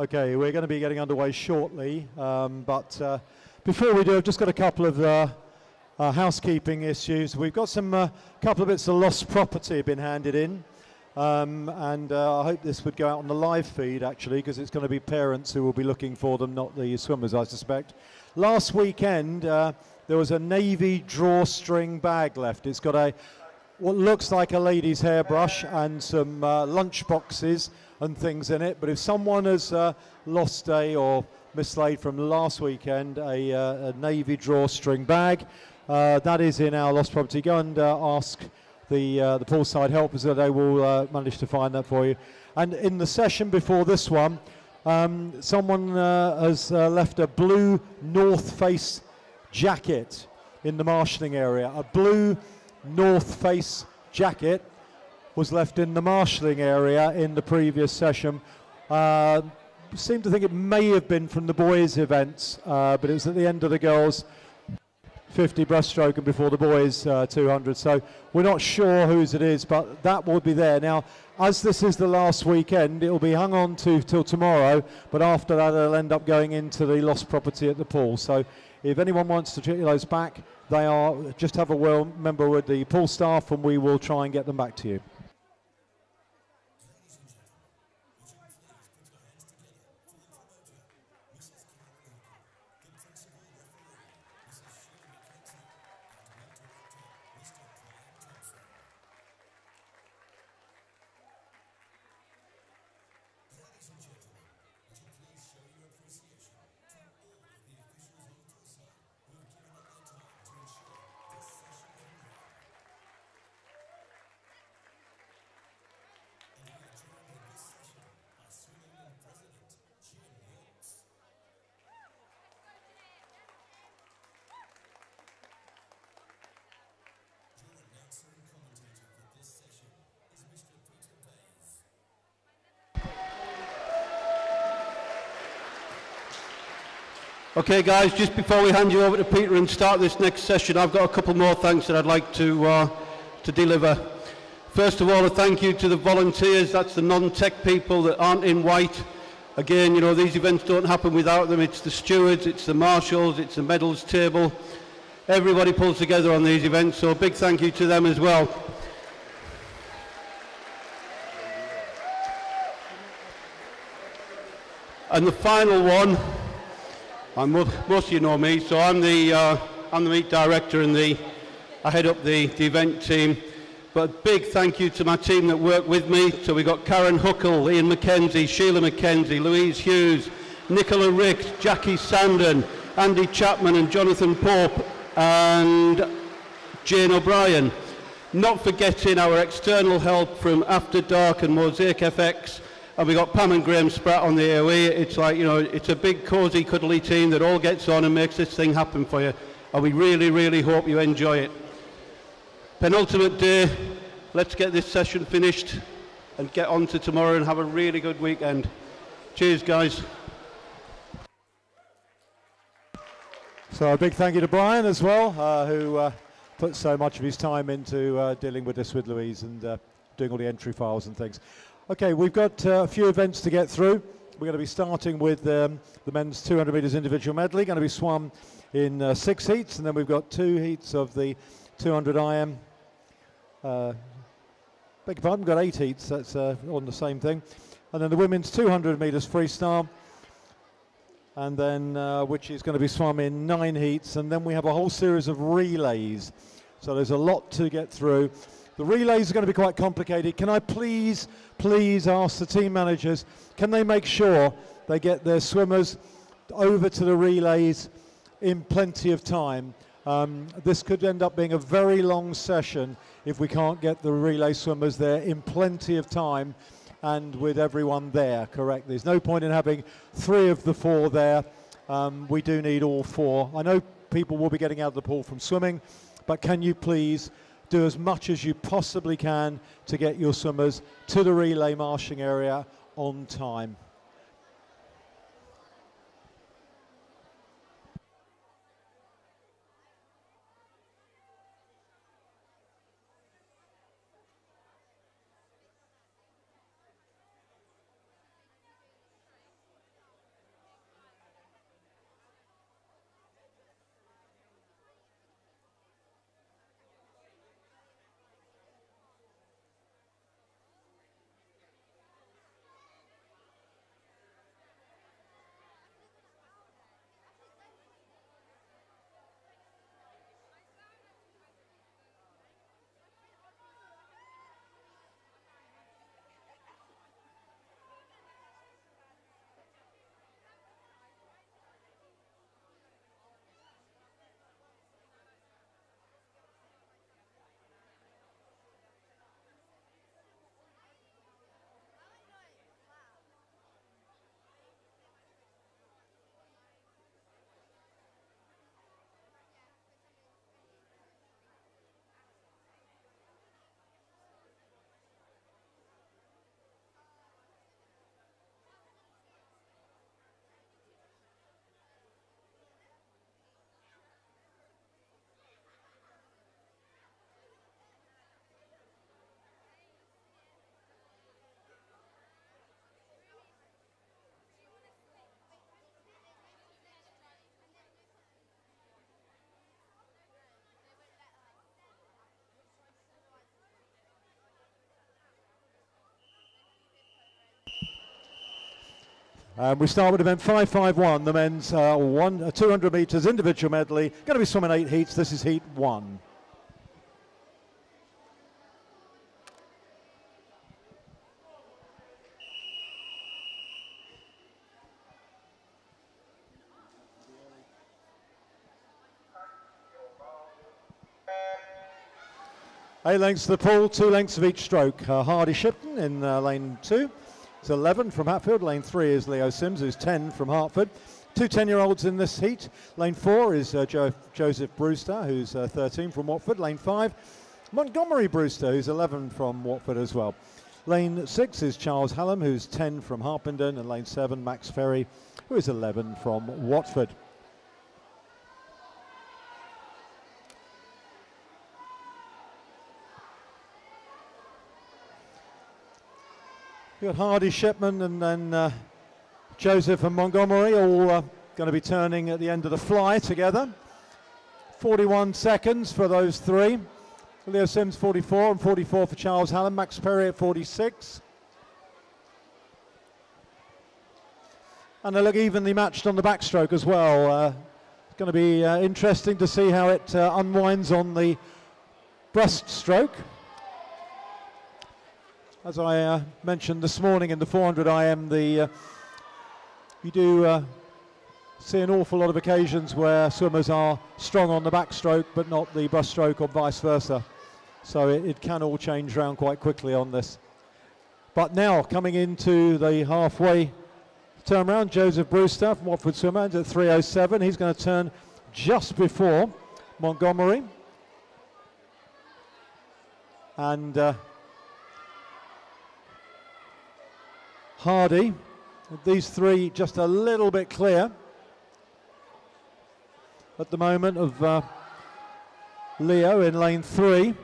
Okay, we're going to be getting underway shortly, but before we do, I've just got a couple of housekeeping issues. We've got some couple of bits of lost property been handed in, and I hope this would go out on the live feed actually, because it's going to be parents who will be looking for them, not the swimmers, I suspect. Last weekend, there was a navy drawstring bag left. It's got what looks like a lady's hairbrush and some lunch boxes and things in it, but if someone has lost or mislaid from last weekend a navy drawstring bag, that is in our lost property. Go and ask the poolside helpers, that they will manage to find that for you. And in the session before this one, someone has left a blue North Face jacket in the marshalling area. A blue North Face jacket was left in the marshalling area in the previous session. Seem to think it may have been from the boys' events, but it was at the end of the girls' 50 breaststroke and before the boys' 200. So we're not sure whose it is, but that will be there. Now, as this is the last weekend, it will be hung on to till tomorrow, but after that it'll end up going into the lost property at the pool. So if anyone wants to get those back, they are, just have a member with the pool staff and we will try and get them back to you. Okay guys, just before we hand you over to Peter and start this next session, I've got a couple more thanks that I'd like to deliver. First of all, a thank you to the volunteers, that's the non-tech people that aren't in white. Again, you know, these events don't happen without them. It's the stewards, it's the marshals, it's the medals table. Everybody pulls together on these events, so a big thank you to them as well. And the final one, most of you know me, so I'm the meet director and I head up the event team. But big thank you to my team that work with me. So we've got Karen Huckle, Ian McKenzie, Sheila McKenzie, Louise Hughes, Nicola Ricks, Jackie Sandon, Andy Chapman and Jonathan Pope and Jane O'Brien. Not forgetting our external help from After Dark and Mosaic FX. And we got Pam and Graham Spratt on the AOE. It's like, you know, it's a big, cosy, cuddly team that all gets on and makes this thing happen for you. And we really, really hope you enjoy it. Penultimate day, let's get this session finished and get on to tomorrow and have a really good weekend. Cheers, guys. So a big thank you to Brian as well, who put so much of his time into dealing with this with Louise and doing all the entry files and things. Okay, we've got a few events to get through. We're going to be starting with the men's 200 metres individual medley, going to be swum in 6 heats, and then we've got 2 heats of the 200 IM. Beg your pardon, we've got 8 heats, that's on the same thing. And then the women's 200 metres freestyle, and then which is going to be swum in 9 heats, and then we have a whole series of relays. So there's a lot to get through. The relays are going to be quite complicated. Can I please ask the team managers, can they make sure they get their swimmers over to the relays in plenty of time? This could end up being a very long session if we can't get the relay swimmers there in plenty of time and with everyone there, correct? There's no point in having 3 of the 4 there. We do need all 4. I know people will be getting out of the pool from swimming, but can you please do as much as you possibly can to get your swimmers to the relay marshalling area on time. We start with event 551, the men's 200 metres individual medley. Going to be swimming 8 heats. This is heat 1. Eight lengths to the pool, 2 lengths of each stroke. Hardy Shipton in lane 2. It's 11 from Hatfield. Lane 3 is Leo Sims, who's 10 from Hertford. 2 10-year-olds in this heat. Lane 4 is Joseph Brewster, who's 13 from Watford. Lane 5, Montgomery Brewster, who's 11 from Watford as well. Lane 6 is Charles Hallam, who's 10 from Harpenden. And lane 7, Max Ferry, who is 11 from Watford. You've got Hardy, Shipman, and then Joseph and Montgomery all going to be turning at the end of the fly together. 41 seconds for those 3. Leo Sims 44 and 44 for Charles Hallam. Max Perry at 46. And they look evenly matched on the backstroke as well. It's going to be interesting to see how it unwinds on the breaststroke. As I mentioned this morning in the 400 IM, you do see an awful lot of occasions where swimmers are strong on the backstroke but not the breaststroke or vice versa. So it can all change around quite quickly on this. But now coming into the halfway turn round, Joseph Brewster from Watford swimmer at 3:07. He's going to turn just before Montgomery. And Hardy, these 3 just a little bit clear at the moment of Leo in lane 3.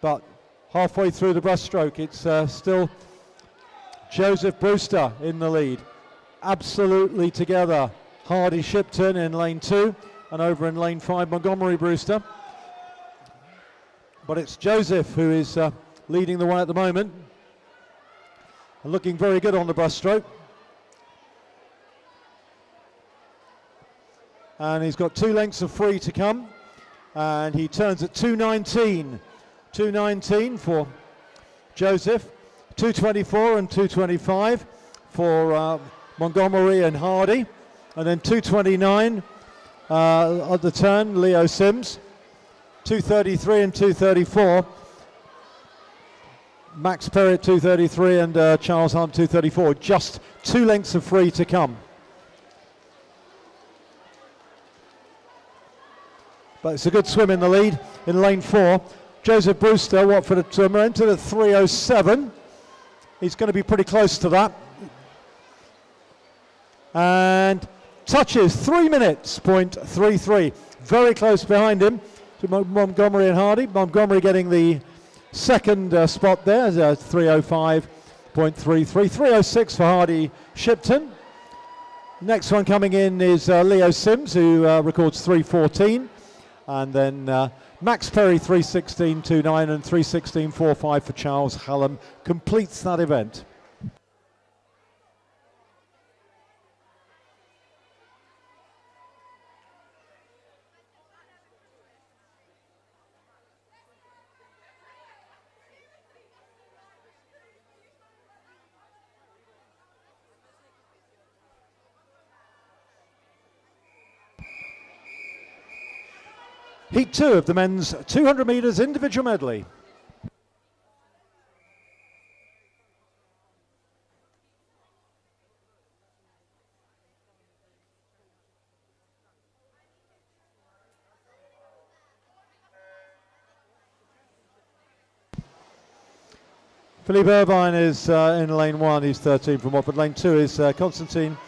But halfway through the breaststroke, it's still Joseph Brewster in the lead. Absolutely together. Hardy Shipton in lane 2 and over in lane 5, Montgomery Brewster. But it's Joseph who is leading the way at the moment and looking very good on the breaststroke. And he's got 2 lengths of free to come, and he turns at 2:19. 2:19 for Joseph, 2:24 and 2:25 for Montgomery and Hardy, and then 2:29 at the turn, Leo Sims. 2:33 and 2:34. Max Perry at 2:33 and Charles Hunt 2:34. Just 2 lengths of free to come. But it's a good swim in the lead in lane 4. Joseph Brewster, Watford swimmer, entered at 3:07. He's going to be pretty close to that. And touches 3 minutes, .33. Very close behind him to Montgomery and Hardy. Montgomery getting the second spot there, 3:05.33. 3:06 for Hardy Shipton. Next one coming in is Leo Sims, who records 3:14. And then Max Perry 3:16.29 and 3:16.45 for Charles Hallam completes that event. Heat 2 of the men's 200 metres individual medley. Philippe Irvine is in lane 1, he's 13 from Watford. Lane 2 is Constantine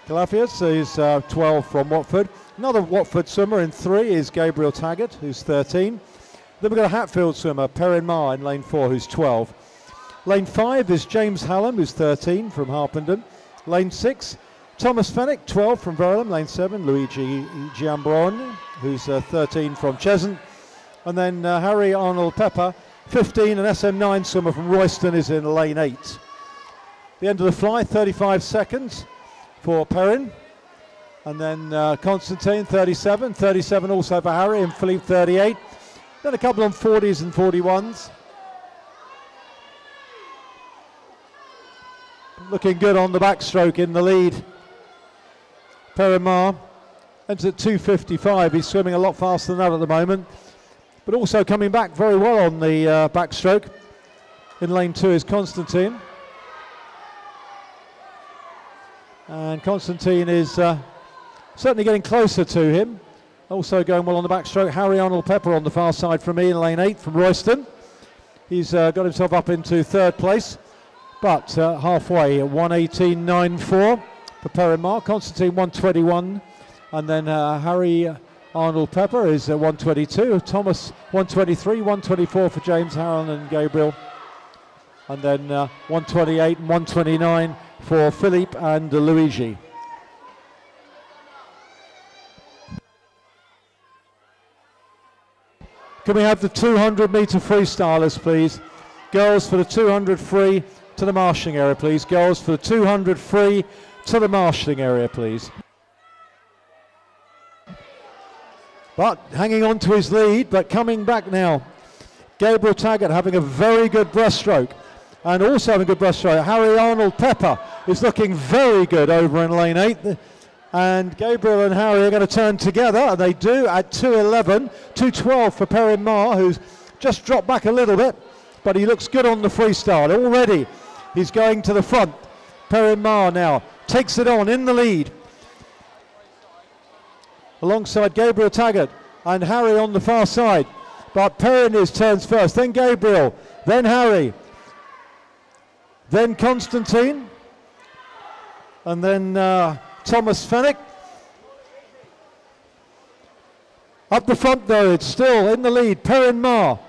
Calafias, he's 12 from Watford. Another Watford swimmer in 3 is Gabriel Taggart, who's 13. Then we've got a Hatfield swimmer, Perrin Marr, in lane 4, who's 12. Lane 5 is James Hallam, who's 13 from Harpenden. Lane 6, Thomas Fennick, 12 from Verulam. Lane 7, Luigi Giambron, who's 13 from Cheshunt. And then Harry Arnold Pepper, 15, an SM9 swimmer from Royston is in lane 8. The end of the fly, 35 seconds for Perrin. And then Constantine, 37. 37 also for Harry, and Philippe, 38. Then a couple on 40s and 41s. Looking good on the backstroke in the lead. Perrin Mar ends at 2:55. He's swimming a lot faster than that at the moment. But also coming back very well on the backstroke. In lane 2 is Constantine. And Constantine is certainly getting closer to him. Also going well on the backstroke, Harry Arnold Pepper on the far side from me in lane 8 from Royston. He's got himself up into 3rd place, but halfway at 1:18.94 for Perrin Mar. Constantine 1:21, and then Harry Arnold Pepper is 1:22. Thomas 1:23, 1:24 for James, Harold and Gabriel. And then 1:28 and 1:29 for Philippe and Luigi. Can we have the 200 metre freestylers, please? Girls for the 200 free to the marshalling area, please. Girls for the 200 free to the marshalling area, please. But hanging on to his lead, but coming back now. Gabriel Taggart having a very good breaststroke, and also having a good breaststroke. Harry Arnold Pepper is looking very good over in lane 8. And Gabriel and Harry are going to turn together, and they do at 2:11, 2:12 for Perrin Mar, who's just dropped back a little bit, but he looks good on the freestyle already. He's going to the front. Perrin Mar now takes it on in the lead, alongside Gabriel Taggart and Harry on the far side. But Perrin turns first, then Gabriel, then Harry, then Constantine, and then Thomas Fennick. Up the front though, it's still in the lead, Perrin Mar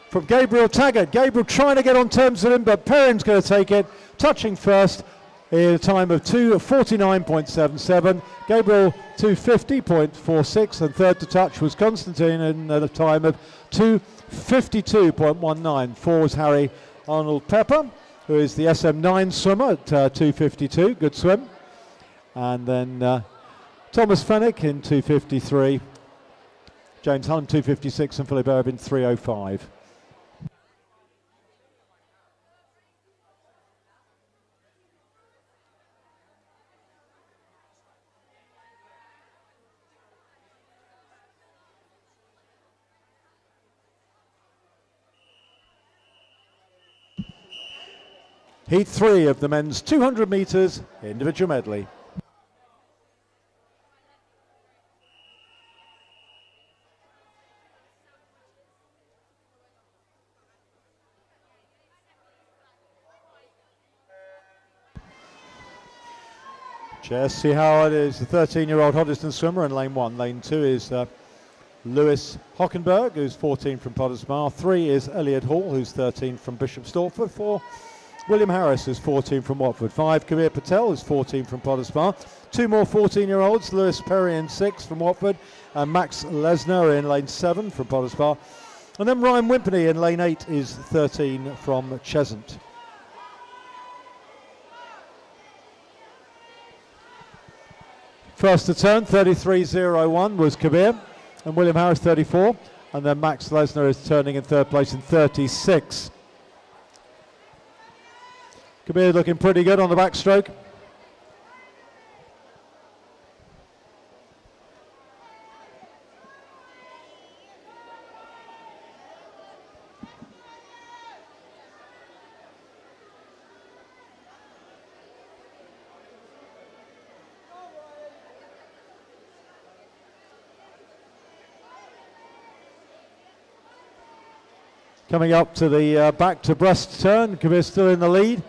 from Gabriel Taggart. Gabriel trying to get on terms with him, but Perrin's going to take it, touching first in a time of 2:49.77. Gabriel 2:50.46, and third to touch was Constantine in a time of 2:52.19. Four was Harry Arnold Pepper, who is the SM9 swimmer at 2:52, good swim. And then Thomas Fennick in 2:53, James Hunt 2:56, and Philip Irvin 3:05. Heat 3 of the men's 200 metres individual medley. Jesse Howard is the 13-year-old Hoddesdon swimmer in lane 1. Lane 2 is Lewis Hockenberg, who's 14 from Pottersmar. 3 is Elliot Hall, who's 13 from Bishop Stortford. 4, William Harris, who's 14 from Watford. 5, Kabir Patel, who's 14 from Pottersmar. 2 more 14-year-olds, Lewis Perry in 6 from Watford, and Max Lesner in lane 7 from Pottersmar. And then Ryan Wimperney in lane 8 is 13 from Cheshunt. First to turn, 33.01 was Kabir, and William Harris 34, and then Max Lesner is turning in third place in 36. Kabir looking pretty good on the backstroke. Coming up to the back to breast turn, Kabir still in the lead,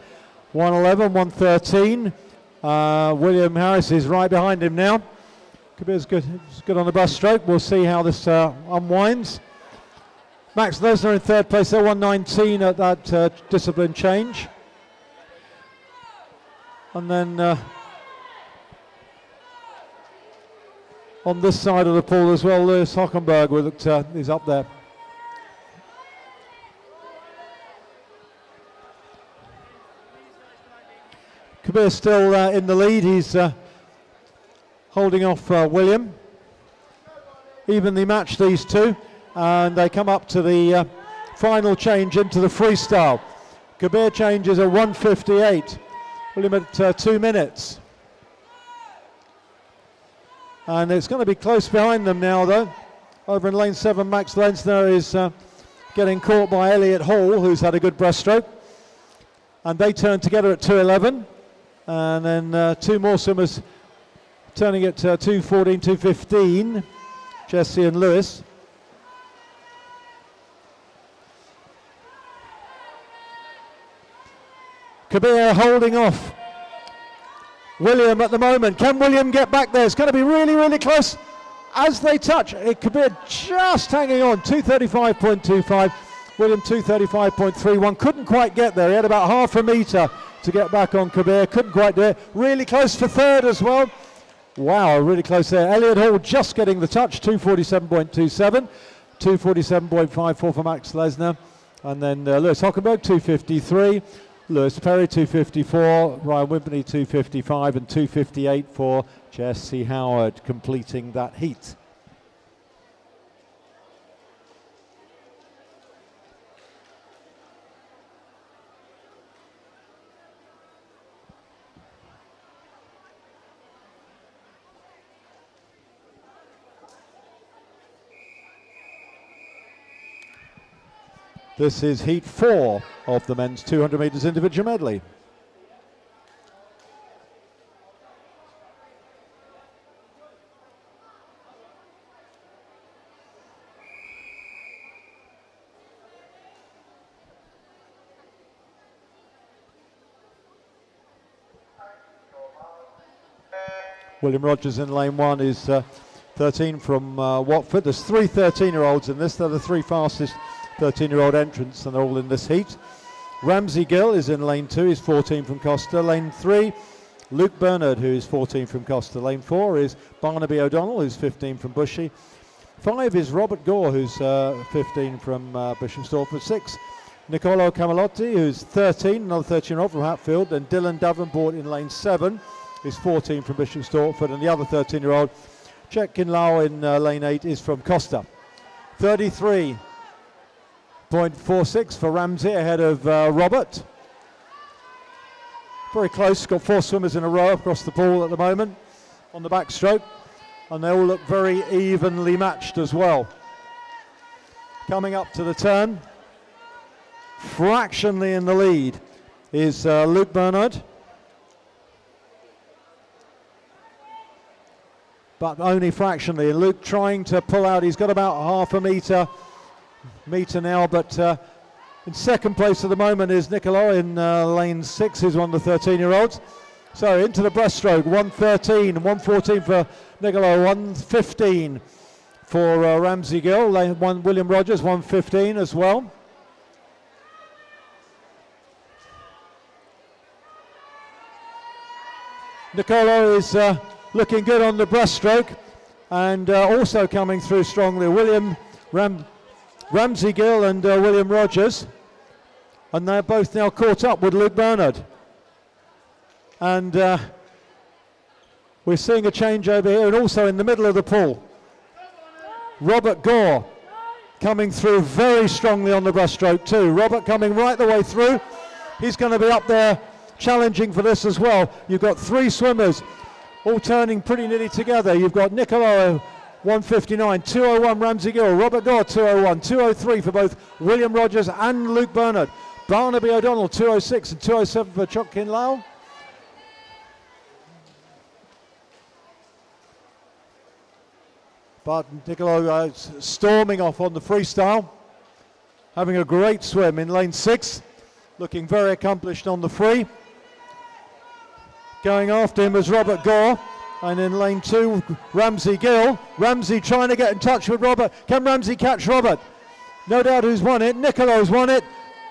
1:11, 1:13. William Harris is right behind him now. Kabir's good on the breaststroke. We'll see how this unwinds. Max Lesner in third place, there 1:19 at that discipline change. And then on this side of the pool as well, Lewis Hockenberg is up there. Kabir still in the lead. He's holding off William. Evenly matched, these two, and they come up to the final change into the freestyle. Kabir changes at 1:58. William at 2 minutes. And it's going to be close behind them now, though. Over in lane 7, Max Lensner is getting caught by Elliot Hall, who's had a good breaststroke. And they turn together at 2:11. And then two more swimmers turning at 2:14, 2:15. Jesse and Lewis. Kabir holding off William at the moment. Can William get back there? It's going to be really, really close as they touch. Kabir just hanging on, 2:35.25. William 2:35.31. Couldn't quite get there. He had about half a metre to get back on Kabir. Couldn't quite do it. Really close for third as well. Wow, really close there. Elliot Hall just getting the touch, 2:47.27. 2:47.54 for Max Lesnar. And then Lewis Hockenberg, 2:53. Lewis Perry, 2:54. Ryan Wimpney, 2:55. And 2:58 for Jesse Howard, completing that heat. This is heat 4 of the men's 200 metres individual medley. William Rogers in lane 1 is 13 from Watford. There's 3 13-year-olds in this. They're the 3 fastest 13-year-old entrants, and they're all in this heat. Ramsey Gill is in lane 2, he's 14 from Costa. Lane 3, Luke Bernard, who is 14 from Costa. Lane 4 is Barnaby O'Donnell, who's 15 from Bushy. 5 is Robert Gore, who's 15 from Bishop Stortford. 6, Nicolo Camalotti, who's 13, another 13-year-old from Hatfield. And Dylan Davenport in lane 7 is 14 from Bishop Stortford. And the other 13-year-old, Chet Kinlau in lane 8, is from Costa. 33.46 for Ramsey ahead of Robert. Very close, got 4 swimmers in a row across the pool at the moment on the backstroke, and they all look very evenly matched as well. Coming up to the turn, fractionally in the lead is Luke Bernard, but only fractionally. And Luke trying to pull out, he's got about half a metre now, but in second place at the moment is Niccolo in lane 6, who's one of the 13-year-olds. So into the breaststroke, 1:13, 1:14 for Niccolo, 1:15 for Ramsey Gill. Lane 1, William Rogers, 1:15 as well. Niccolo is looking good on the breaststroke, and also coming through strongly, Ramsey Gill and William Rogers, and they're both now caught up with Luke Bernard. And we're seeing a change over here, and also in the middle of the pool, Robert Gore coming through very strongly on the breaststroke too. Robert coming right the way through. He's going to be up there challenging for this as well. You've got 3 swimmers all turning pretty nearly together. You've got Niccolo, 1:59, 2:01 Ramsey Gill, Robert Gore 2:01, 2:03 for both William Rogers and Luke Bernard. Barnaby O'Donnell 2:06 and 2:07 for Chok Kin Lau. But Niccolo storming off on the freestyle, having a great swim in lane 6, looking very accomplished on the free. Going after him is Robert Gore, and in lane 2, Ramsey Gill. Ramsey trying to get in touch with Robert. Can Ramsey catch Robert? No doubt who's won it. Niccolo's won it,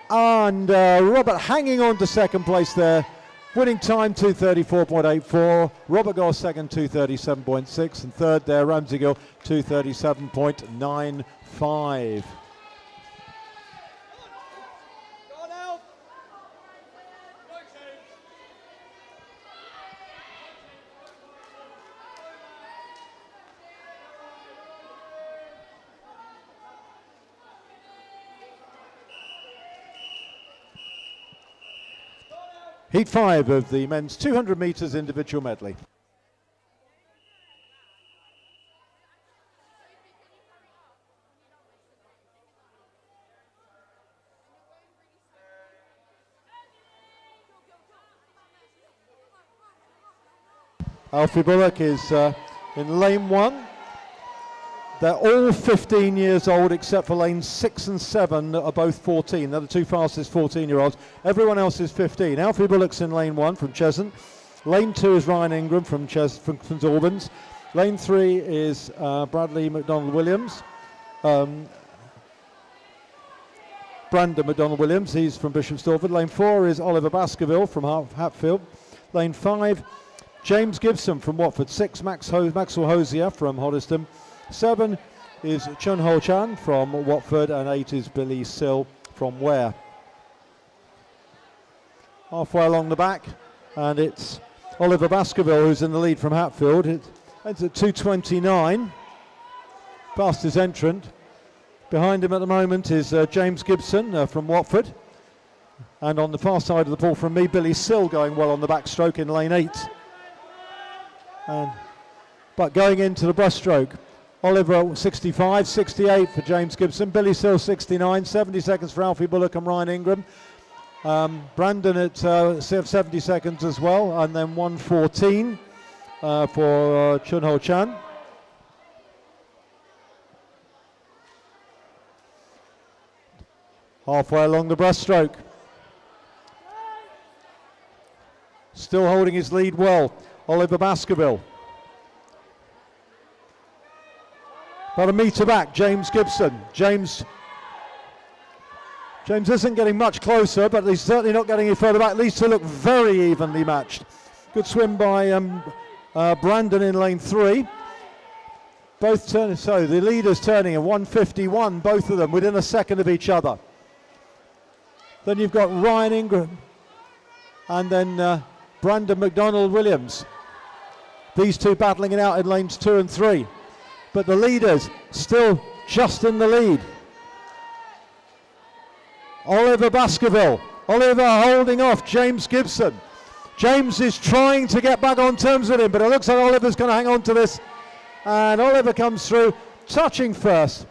and Robert hanging on to second place there. Winning time 2:34.84. Robert Gore second, 2:37.6, and third there Ramsey Gill 2:37.95. Heat 5 of the men's 200 metres individual medley. Alfie Bullock is in lane 1. They're all 15 years old except for lanes 6 and 7 are both 14. They're the two fastest 14-year-olds. Everyone else is 15. Alfie Bullock's in lane 1 from Cheshunt. Lane 2 is Ryan Ingram from St Albans. Lane 3 is Bradley McDonald-Williams. Brandon McDonald-Williams, he's from Bishop Stortford. Lane 4 is Oliver Baskerville from Hatfield. Lane 5, James Gibson from Watford. 6, Maxwell Hosier from Hoddesdon. 7 is Chun Ho Chan from Watford, and 8 is Billy Sill from Ware. Halfway along the back, and it's Oliver Baskerville who's in the lead from Hatfield. It's at 2:29, fastest entrant. Behind him at the moment is James Gibson from Watford, and on the far side of the pool from me, Billy Sill going well on the backstroke in lane 8. But going into the breaststroke, Oliver 65, 68 for James Gibson, Billy Sill 69, 70 seconds for Alfie Bullock and Ryan Ingram. Brandon at 70 seconds as well, and then 1:14 for Chun Ho Chan. Halfway along the breaststroke. Still holding his lead well, Oliver Baskerville. About a metre back, James Gibson. James isn't getting much closer, but he's certainly not getting any further back. These two look very evenly matched. Good swim by Brandon in lane 3. Both turning, so the leaders turning at 1:51, both of them within a second of each other. Then you've got Ryan Ingram and then Brandon McDonald-Williams. These two battling it out in lanes 2 and 3. But the leaders still just in the lead. Oliver Baskerville. Oliver holding off James Gibson. James is trying to get back on terms with him, but it looks like Oliver's going to hang on to this. And Oliver comes through, touching first.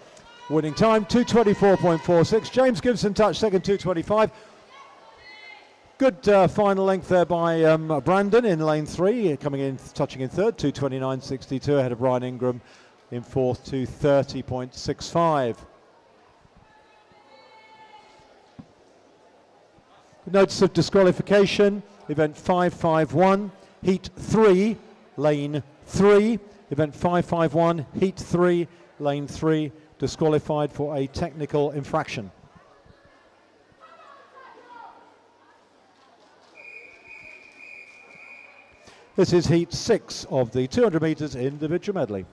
Winning time, 2:24.46. James Gibson touched second, 2:25. Good final length there by Brandon in lane 3, coming in, touching in third, 2:29.62, ahead of Ryan Ingram in fourth, 2:30.65. Notice of disqualification, event 551, heat 3, lane 3. Event 551, heat 3, lane 3, disqualified for a technical infraction. This is heat 6 of the 200 metres individual medley.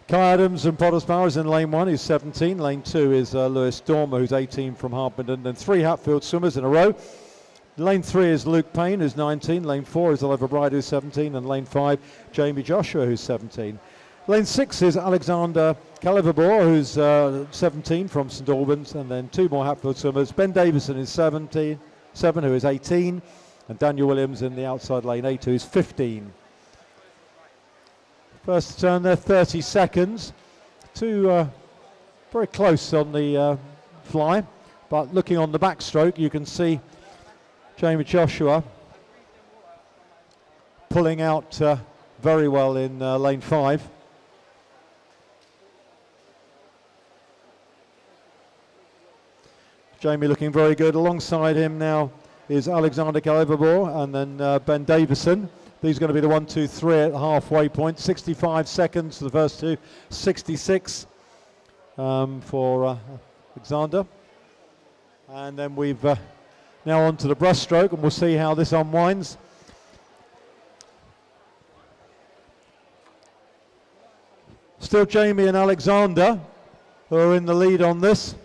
Kai Adams and Potters Power is in lane 1, who's 17. Lane 2 is Lewis Dormer, who's 18 from Harpenden. Then 3 Hatfield swimmers in a row. Lane 3 is Luke Payne, who's 19. Lane 4 is Oliver Bride, who's 17. And lane 5, Jamie Joshua, who's 17. Lane 6 is Alexander Calivabor, who's 17 from St Albans. And then 2 more Hatfield swimmers. Ben Davison is 7, who is 18. And Daniel Williams in the outside lane 8, who's 15. First turn there, 30 seconds. Two very close on the fly, but looking on the backstroke, you can see Jamie Joshua pulling out very well in lane 5. Jamie looking very good. Alongside him now is Alexander Calivabor and then Ben Davison. These are going to be the 1, 2, 3 at the halfway point. 65 seconds for the first two, 66 for Alexander. And then we've now on to the breaststroke, and we'll see how this unwinds. still Jamie and Alexander who are in the lead on this.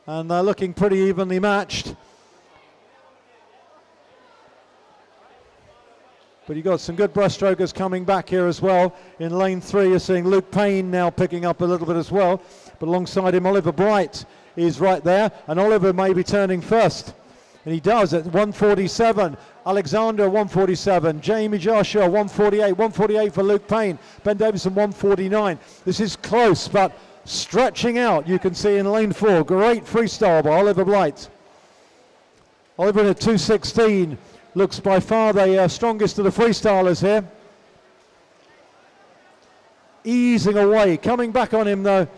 And they're looking pretty evenly matched. But you've got some good breaststrokers coming back here as well. In lane 3, you're seeing Luke Payne now picking up a little bit as well. But alongside him, Oliver Bright is right there. And Oliver may be turning first. And he does at 147. Alexander 147. Jamie Joshua 148. 148 for Luke Payne. Ben Davison 149. This is close, but stretching out. You can see in lane 4. Great freestyle by Oliver Bright. Oliver at 216. Looks by far the strongest of the freestylers here. Easing away. Coming back on him though.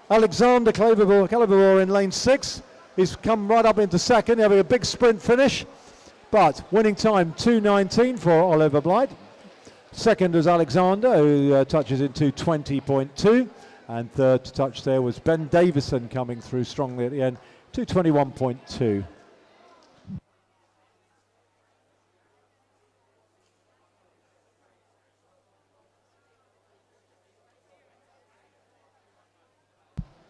Alexander Calabor in lane 6. He's come right up into second, having a big sprint finish. But winning time 2:19 for Oliver Blight. Second was Alexander, who touches in 2:20.2. And third to touch there was Ben Davison coming through strongly at the end, 2:21.2.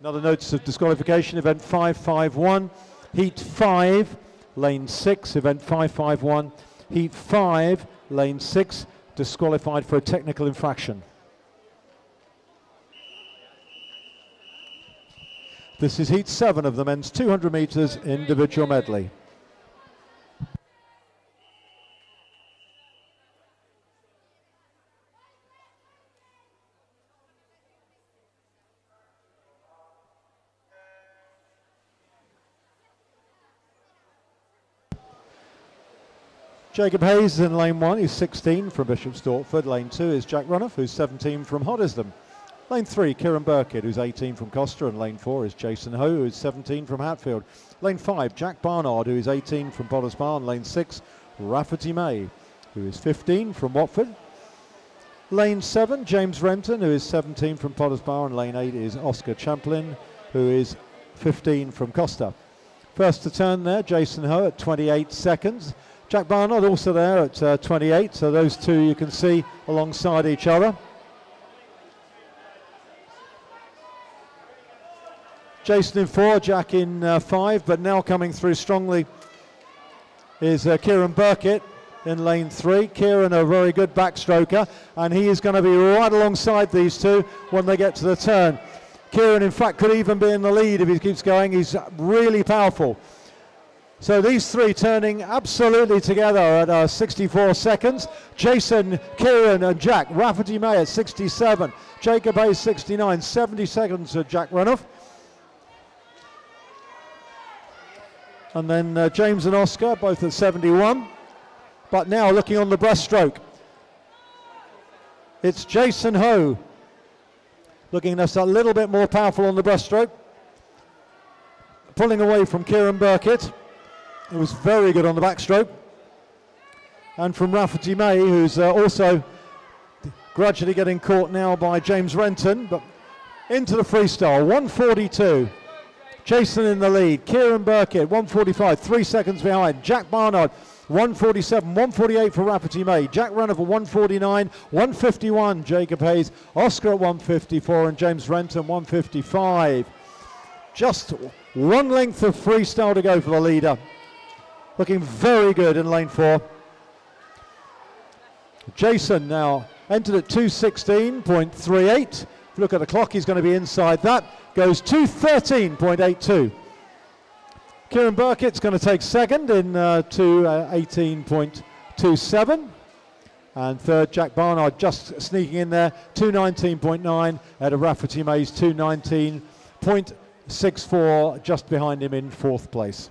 Another notice of disqualification, event 551, heat 5, lane 6, event 551, heat 5, lane 6, disqualified for a technical infraction. This is heat 7 of the men's 200 metres individual medley. Jacob Hayes is in lane 1, he's 16 from Bishop Stortford. Lane 2 is Jack Runoff, who's 17 from Hoddesdon. Lane 3, Kieran Burkitt, who's 18 from Costa, and lane 4 is Jason Ho, who's 17 from Hatfield. Lane 5, Jack Barnard, who is 18 from Potters Bar, and lane 6, Rafferty May, who is 15 from Watford. Lane 7, James Renton, who is 17 from Potters Bar, and lane 8 is Oscar Champlin, who is 15 from Costa. First to turn there, Jason Ho at 28 seconds. Jack Barnard also there at 28, so those two you can see alongside each other. Jason in 4, Jack in 5, but now coming through strongly is Kieran Burkitt in lane 3. Kieran, a very good backstroker, and he is going to be right alongside these two when they get to the turn. Kieran, in fact, could even be in the lead if he keeps going. He's really powerful. So these three turning absolutely together at 64 seconds. Jason, Kieran and Jack. Rafferty May at 67. Jacob Hayes 69. 70 seconds to Jack Runoff. And then James and Oscar both at 71. But now looking on the breaststroke, it's Jason Ho looking just a little bit more powerful on the breaststroke. Pulling away from Kieran Burkitt. It was very good on the backstroke. And from Rafferty May, who's also gradually getting caught now by James Renton, but into the freestyle, 142. Jason in the lead, Kieran Burkitt, 145, 3 seconds behind. Jack Barnard, 147, 148 for Rafferty May. Jack Runner for 149, 151, Jacob Hayes. Oscar at 154 and James Renton, 155. Just one length of freestyle to go for the leader. Looking very good in lane 4. Jason now entered at 2:16.38. If you look at the clock, he's going to be inside that. Goes 2:13.82. Kieran Burkitt's going to take second in 2:18.27. And third, Jack Barnard just sneaking in there, 2:19.9 at a Rafferty Mays 2:19.64, just behind him in 4th place.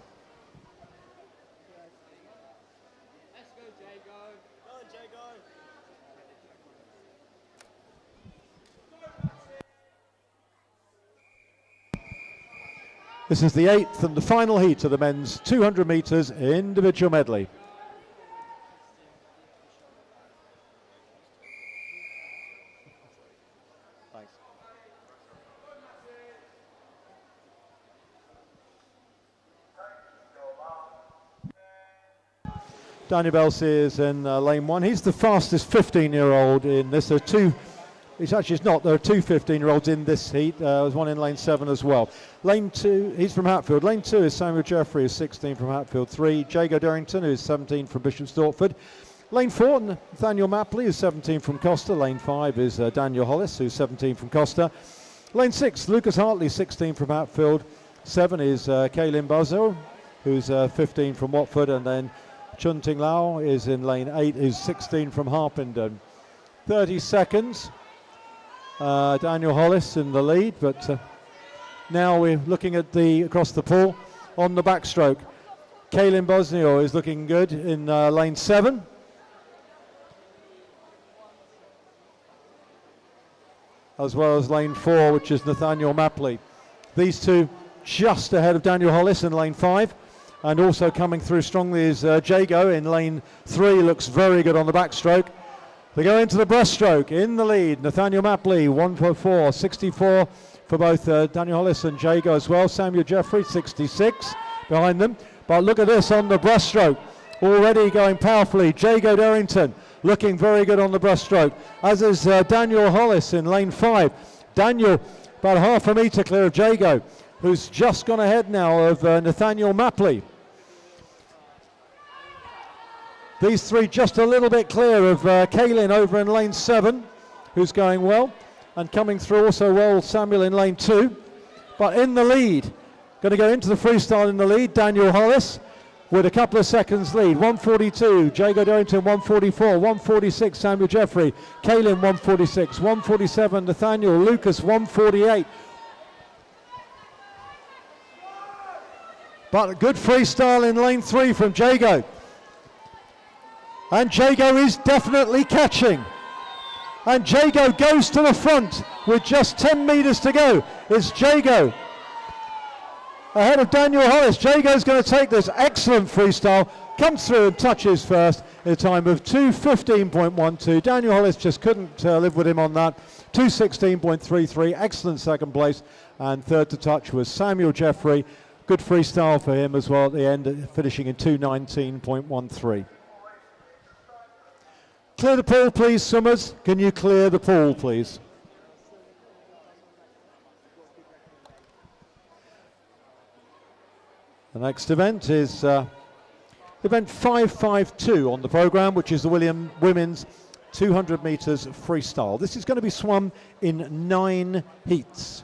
This is the 8th and the final heat of the men's 200 metres individual medley. Thanks. Daniel Belsi is in lane 1. He's the fastest 15-year-old in this. There are two. It's not. There are two 15-year-olds in this heat. There's one in lane 7 as well. Lane 2, he's from Hatfield. Lane 2 is Samuel Jeffrey, who's 16 from Hatfield 3. Jago Derrington, who's 17 from Bishop's Stortford. Lane 4, Nathaniel Mapley, who's 17 from Costa. Lane 5 is Daniel Hollis, who's 17 from Costa. Lane 6, Lucas Hartley, 16 from Hatfield. 7 is Kaylin Buzzo, who's 15 from Watford. And then Chun Ting Lau is in lane 8, who's 16 from Harpenden. 30 seconds. Daniel Hollis in the lead, but now we're looking at across the pool on the backstroke. Kaylin Bosnio is looking good in lane 7. As well as lane 4, which is Nathaniel Mapley. These two just ahead of Daniel Hollis in lane 5. And also coming through strongly is Jago in lane 3, looks very good on the backstroke. They go into the breaststroke. In the lead, Nathaniel Mapley, 1:04, 64 for both Daniel Hollis and Jago as well. Samuel Jeffrey, 66 behind them. But look at this on the breaststroke. Already going powerfully. Jago Derrington looking very good on the breaststroke, as is Daniel Hollis in lane 5. Daniel about half a metre clear of Jago, who's just gone ahead now of Nathaniel Mapley. These three just a little bit clear of Kaylin over in lane 7, who's going well. And coming through also well, Samuel in lane 2. But in the lead, going to go into the freestyle in the lead, Daniel Hollis with a couple of seconds lead. 1:42, Jago Derrington 1:44, 1:46, Samuel Jeffrey, Kaylin 1:46, 1:47, Nathaniel, Lucas 1:48. But a good freestyle in lane 3 from Jago. And Jago is definitely catching. And Jago goes to the front with just 10 metres to go. It's Jago ahead of Daniel Hollis. Jago's going to take this excellent freestyle, comes through and touches first at a time of 2:15.12. Daniel Hollis just couldn't live with him on that. 2:16.33, excellent second place. And third to touch was Samuel Jeffrey. Good freestyle for him as well at the end, finishing in 2:19.13. Clear the pool, please, Summers. Can you clear the pool, please? The next event is event 552 on the programme, which is the women's 200 metres freestyle. This is going to be swum in 9 heats.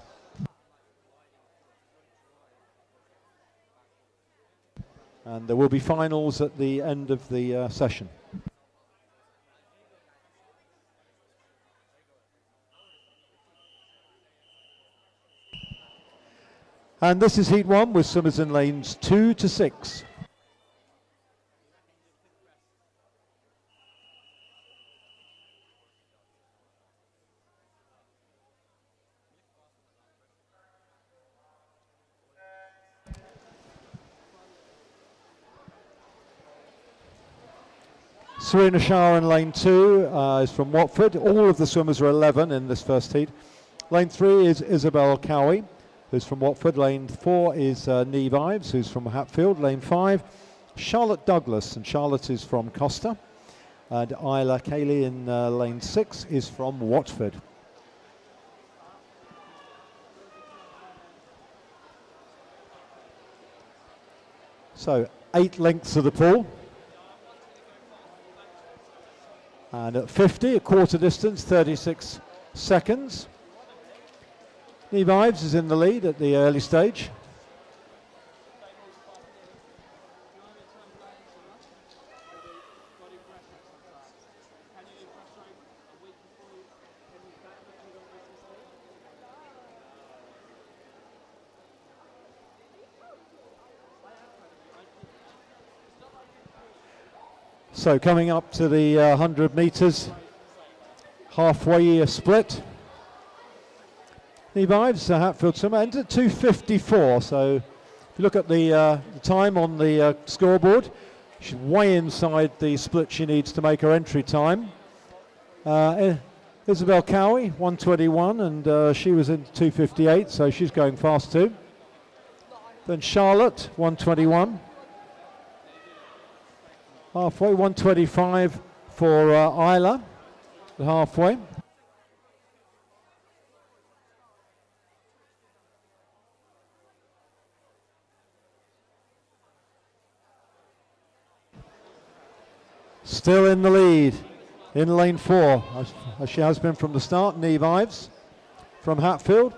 And there will be finals at the end of the session. And this is heat 1 with swimmers in lanes 2 to 6. Serena Shah in lane 2 is from Watford. All of the swimmers are 11 in this first heat. Lane 3 is Isabel Cowie, who's from Watford. Lane 4 is Neve Ives, who's from Hatfield. Lane 5, Charlotte Douglas, and Charlotte is from Costa. And Isla Cayley in lane 6 is from Watford. So 8 lengths of the pool. And at 50, a quarter distance, 36 seconds. Neve Ives is in the lead at the early stage. So coming up to the 100 metres, halfway split. Neve Ives, Hatfield swimmer, entered 2:54. So if you look at the time on the scoreboard, she's way inside the split she needs to make her entry time. Isabel Cowie, 1:21, and she was in 2:58, so she's going fast too. Then Charlotte, 1:21. halfway. 1:25 for Isla at halfway. Still in the lead in lane 4, as she has been from the start. Neve Ives from Hatfield,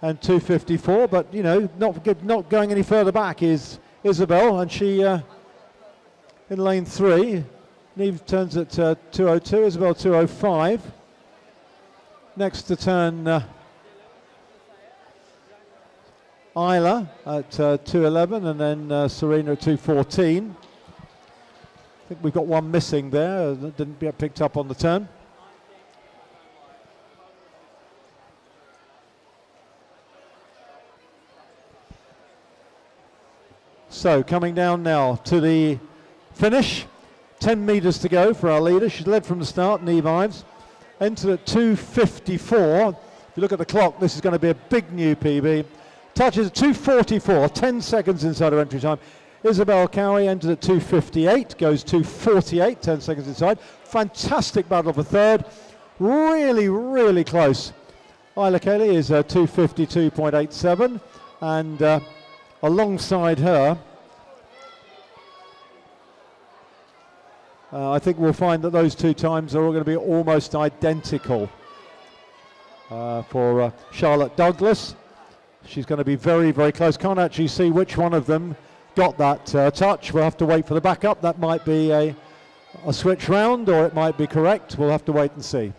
and 2:54. But you know, not going any further back is Isabel, and she in lane 3. Neve turns at 2:02. Isabel 2:05. Next to turn Isla at 2:11, and then Serena at 2:14. I think we've got one missing there that didn't get picked up on the turn. So coming down now to the finish. 10 metres to go for our leader. She's led from the start, Neve Ives. Entered at 2:54. If you look at the clock, this is going to be a big new PB. Touches at 2:44, 10 seconds inside her entry time. Isabel Cowie entered at 2:58, goes 2:48, 10 seconds inside. Fantastic battle for third. Really, really close. Isla Kelly is 2:52.87, and alongside her, I think we'll find that those two times are all going to be almost identical. For Charlotte Douglas, she's going to be very, very close. Can't actually see which one of them got that touch. We'll have to wait for the backup. That might be a switch round, or it might be correct. We'll have to wait and see.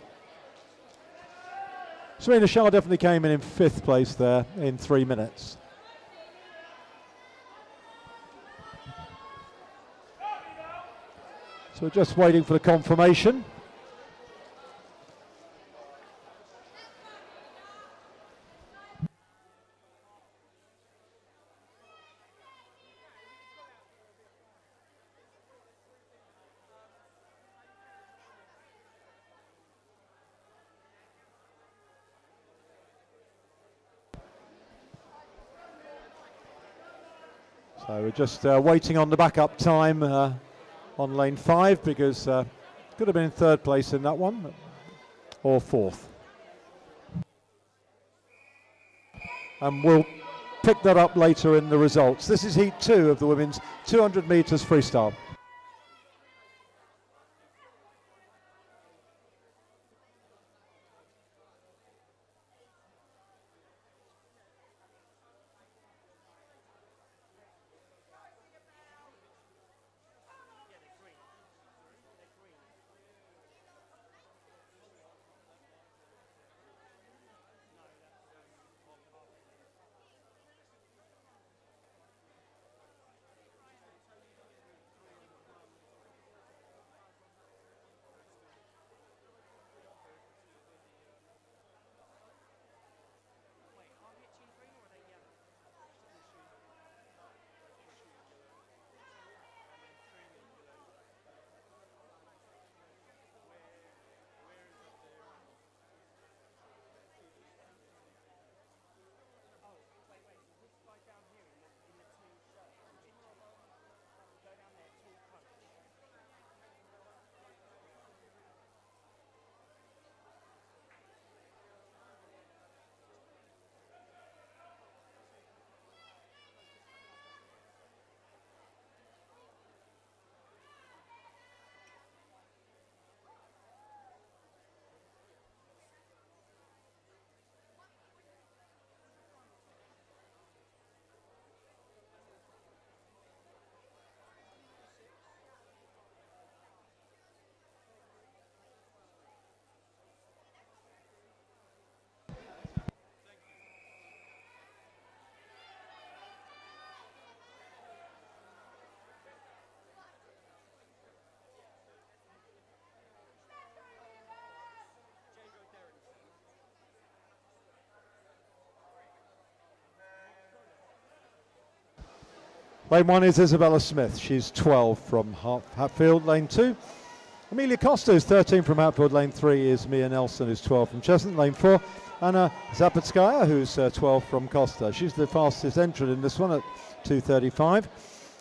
Serena Shah definitely came in 5th place there in 3 minutes. So we're just waiting for the confirmation. So we're just waiting on the backup time on lane 5, because could have been in 3rd place in that one, or 4th. And we'll pick that up later in the results. This is heat 2 of the women's 200 metres freestyle. Lane 1 is Isabella Smith. She's 12 from Hatfield. Lane 2, Amelia Costa is 13 from Hatfield. Lane 3 is Mia Nelson, who's 12 from Cheshunt. Lane 4, Anna Zapatskaya, who's 12 from Costa. She's the fastest entrant in this one at 2:35.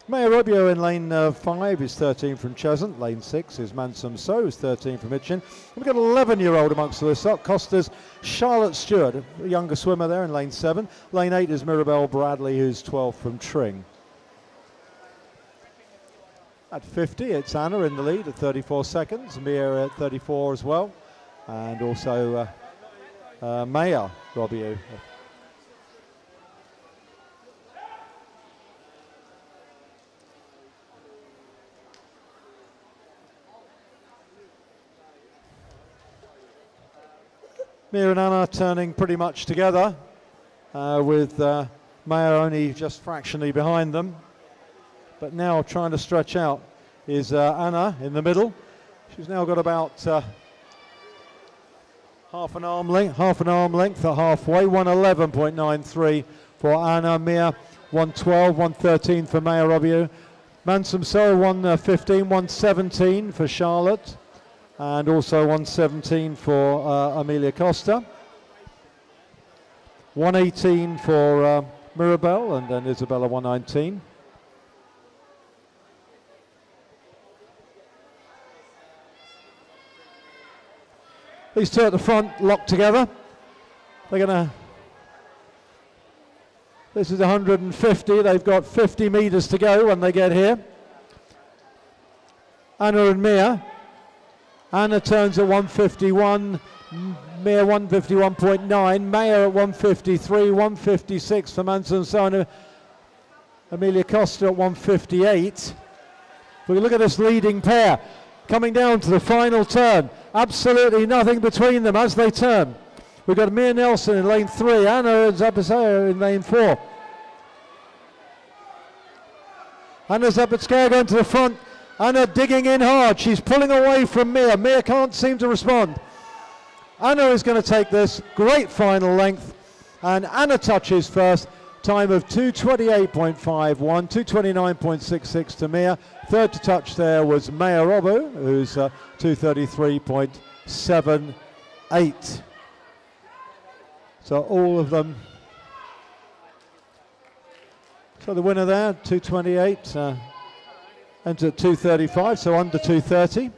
Maya Rubio in lane 5 is 13 from Chesant. Lane 6 is Mansum So, is 13 from Hitchin. We've got an 11-year-old amongst the list up. Costa's Charlotte Stewart, a younger swimmer there in lane 7. Lane 8 is Mirabelle Bradley, who's 12 from Tring. At 50, it's Anna in the lead at 34 seconds. Mia at 34 as well. And also Maya Rubio. Mia and Anna turning pretty much together, with Maya only just fractionally behind them. But now trying to stretch out is Anna in the middle. She's now got about half an arm length at halfway. 111.93 for Anna. Mia 112, 113 for Maya Rubio. Mansum So 115, 117 for Charlotte. And also 117 for Amelia Costa. 118 for Mirabelle, and then Isabella 119. These two at the front locked together. They're going to... This is 150. They've got 50 metres to go when they get here. Anna and Mia. Anna turns at 151, Mia 151.9, Maya at 153, 156 for Mansum So, Amelia Costa at 158. We look at this leading pair coming down to the final turn. Absolutely nothing between them as they turn. We've got Mia Nelson in lane 3, Anna Zabasaya in lane 4. Anna Zabasaya going to the front. Anna digging in hard. She's pulling away from Mia. Mia can't seem to respond. Anna is going to take this. Great final length. And Anna touches first. Time of 2:28.51, 2:29.66 to Mia. Third to touch there was Maya Robbo, who's 2:33.78. So all of them. So the winner there, 2:28. Entered at 2:35, so under 2:30.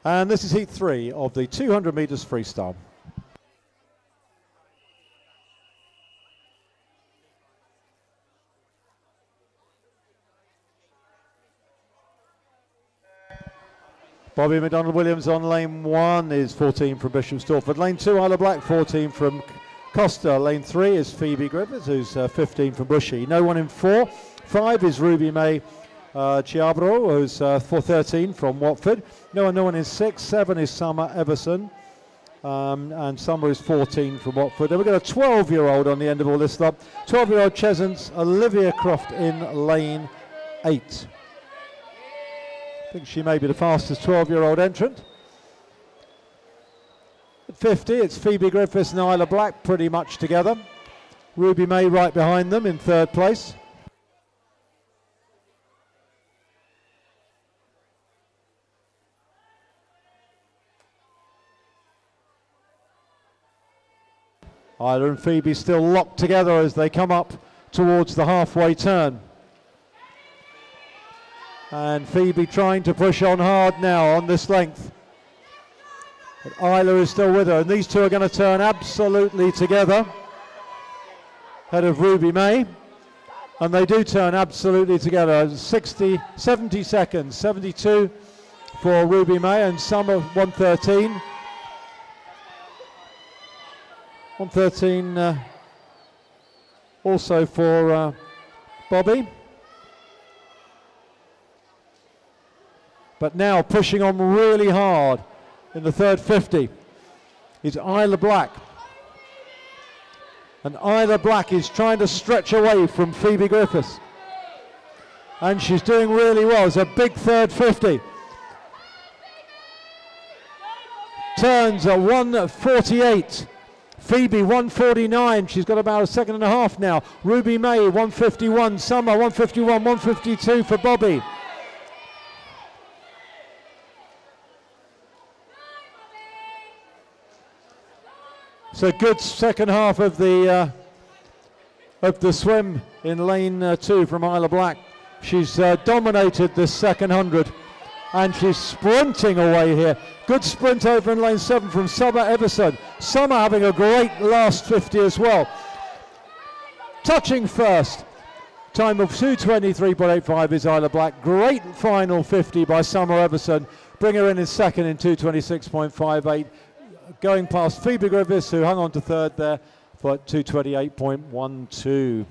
And this is heat 3 of the 200 metres freestyle. Bobby McDonald-Williams on lane 1 is 14 from Bishop Stortford. Lane 2, Isla Black, 14 from Costa. Lane 3 is Phoebe Griffiths, who's 15 from Bushy. No one in 4. 5 is Ruby May Chiabro, who's 13 from Watford. No one in 6. 7 is Summer Everson. And Summer is 14 from Watford. Then we've got a 12-year-old on the end of all this lot. 12-year-old Chesant's Olivia Croft in lane 8. I think she may be the fastest 12-year-old entrant. At 50, it's Phoebe Griffiths and Isla Black pretty much together. Ruby May right behind them in third place. Isla and Phoebe still locked together as they come up towards the halfway turn. And Phoebe trying to push on hard now on this length. But Isla is still with her, and these two are going to turn absolutely together. Head of Ruby May. And they do turn absolutely together. 70 seconds, 72 for Ruby May and Summer 113. 113 also for Bobby. But now pushing on really hard in the third 50 is Isla Black. And Isla Black is trying to stretch away from Phoebe Griffiths. And she's doing really well. It's a big third 50. Turns at 1:48. Phoebe 149, she's got about a second and a half now. Ruby May 151, Summer 151, 152 for Bobby. So good second half of the swim in lane 2 from Isla Black. She's dominated this second 100 and she's sprinting away here. Good sprint over in lane 7 from Summer Everson. Summer having a great last 50 as well. Touching first. Time of 2:23.85 is Isla Black. Great final 50 by Summer Everson. Bring her in second in 2:26.58. Going past Phoebe Griffiths, who hung on to third there for 2:28.12.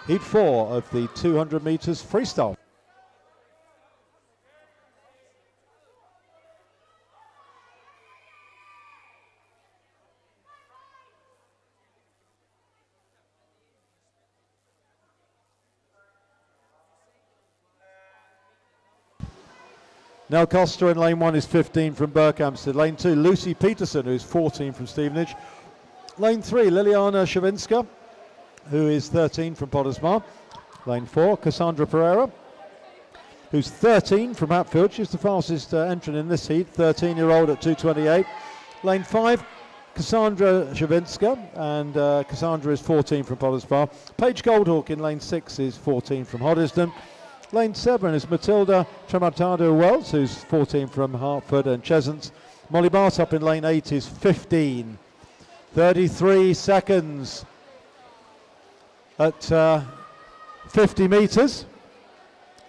Heat 4 of the 200 metres freestyle. Nell Costa in lane 1 is 15 from Berkhamsted. Lane 2, Lucy Peterson, who's 14 from Stevenage. Lane 3, Liliana Shavinska, who is 13 from Pottersmar. Lane 4, Cassandra Pereira, who's 13 from Hatfield. She's the fastest entrant in this heat, 13-year-old at 2:28. Lane 5, Cassandra Shavinska, and Cassandra is 14 from Pottersmar. Paige Goldhawk in lane 6 is 14 from Hoddesdon. Lane 7 is Matilda Tremartado Wells, who's 14 from Hertford and Cheshunt. Molly Bartop in lane 8 is 15. 33 seconds at 50 metres.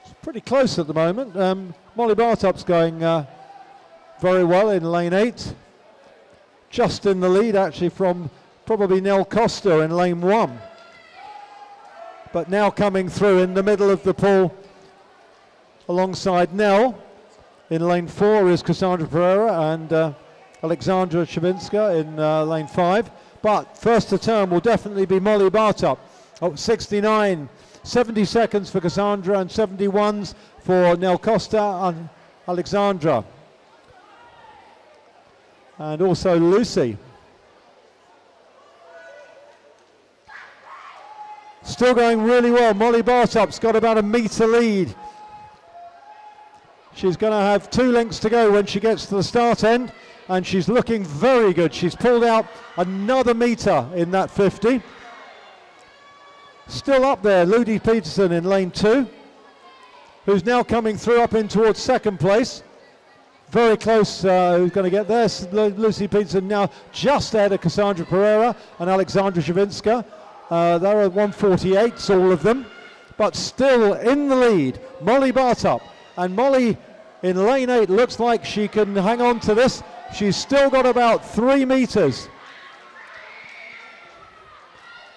It's pretty close at the moment. Molly Bartop's going very well in lane 8. Just in the lead actually from probably Nell Costa in lane 1. But now coming through in the middle of the pool alongside Nell. In lane 4 is Cassandra Pereira and Alexandra Shavinska in lane 5. But first to turn will definitely be Molly Bartop. 69, 70 seconds for Cassandra and 71s for Nell Costa and Alexandra. And also Lucy. Still going really well. Molly Bartop's got about a metre lead. She's going to have 2 lengths to go when she gets to the start end, and she's looking very good. She's pulled out another metre in that 50. Still up there, Ludi Peterson in lane 2, who's now coming through up in towards second place. Very close, who's going to get there. Lucy Peterson now just ahead of Cassandra Pereira and Alexandra Shavinska. They're at 148s, all of them. But still in the lead, Molly Bartop. And Molly in lane 8 looks like she can hang on to this. She's still got about 3 metres.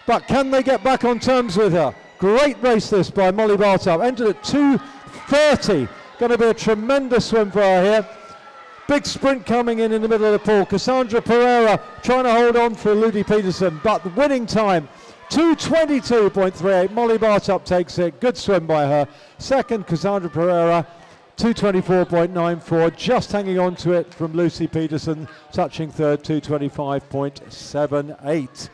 But can they get back on terms with her? Great race this by Molly Bartop. Entered at 2:30. Going to be a tremendous swim for her here. Big sprint coming in the middle of the pool. Cassandra Pereira trying to hold on for Ludi Peterson. But the winning time, 2:22.38. Molly Bartop takes it. Good swim by her. Second, Cassandra Pereira, 2:24.94. Just hanging on to it from Lucy Peterson. Touching third, 2:25.78.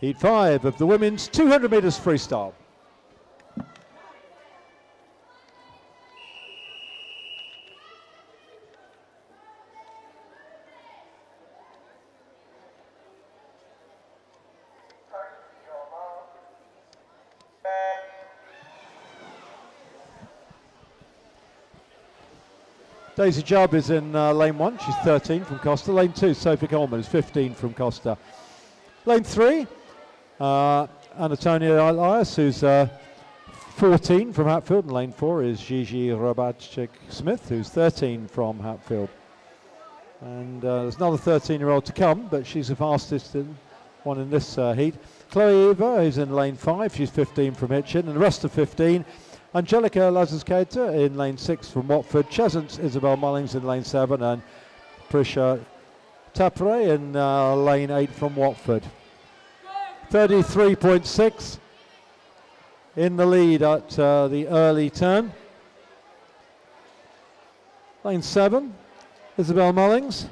Heat 5 of the women's 200 metres freestyle. Daisy Jubb is in lane 1, she's 13 from Costa. Lane 2, Sophie Coleman is 15 from Costa. Lane 3, Anatolia Elias, who's 14 from Hatfield. And lane 4 is Gigi Robachik-Smith, who's 13 from Hatfield. And there's another 13-year-old to come, but she's the fastest one in this heat. Chloe Eva, who's in lane 5, she's 15 from Hitchin. And the rest of 15, Angelica Lazasketa in lane 6 from Watford, Chesant Isabel Mullings in lane 7, and Prisha Tapre in lane 8 from Watford. 33.6 in the lead at the early turn. Lane 7, Isabel Mullings.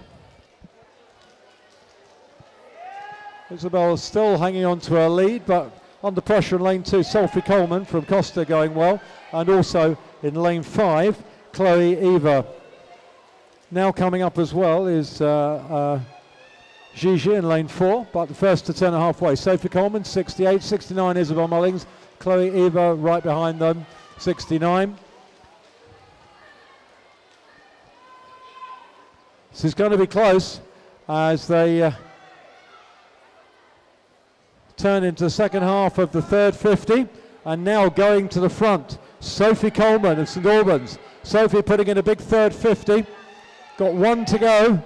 Isabel is still hanging on to her lead, but under pressure in lane 2, Sophie Coleman from Costa going well, and also in lane 5, Chloe Eva. Now coming up as well is Gigi in lane 4, but the first to turn halfway. Sophie Coleman, 68, 69 Isabel Mullings, Chloe Eva right behind them, 69. This is going to be close as they turn into the second half of the third 50, and now going to the front, Sophie Coleman of St Albans. Sophie putting in a big third 50, got 1 to go,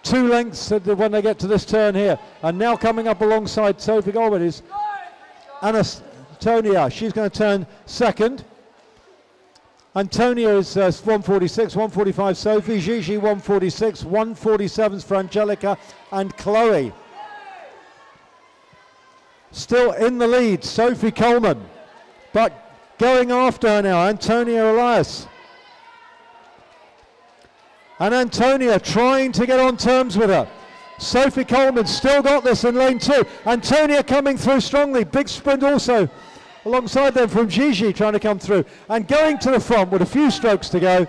2 lengths when they get to this turn here, and now coming up alongside Sophie Coleman is Antonia. She's going to turn second. Antonia is 146, 145 Sophie, Gigi 146, 147 for Angelica and Chloe. Still in the lead, Sophie Coleman, but going after her now, Antonia Elias. And Antonia trying to get on terms with her. Sophie Coleman still got this in lane 2. Antonia coming through strongly, big sprint also alongside them from Gigi trying to come through. And going to the front with a few strokes to go.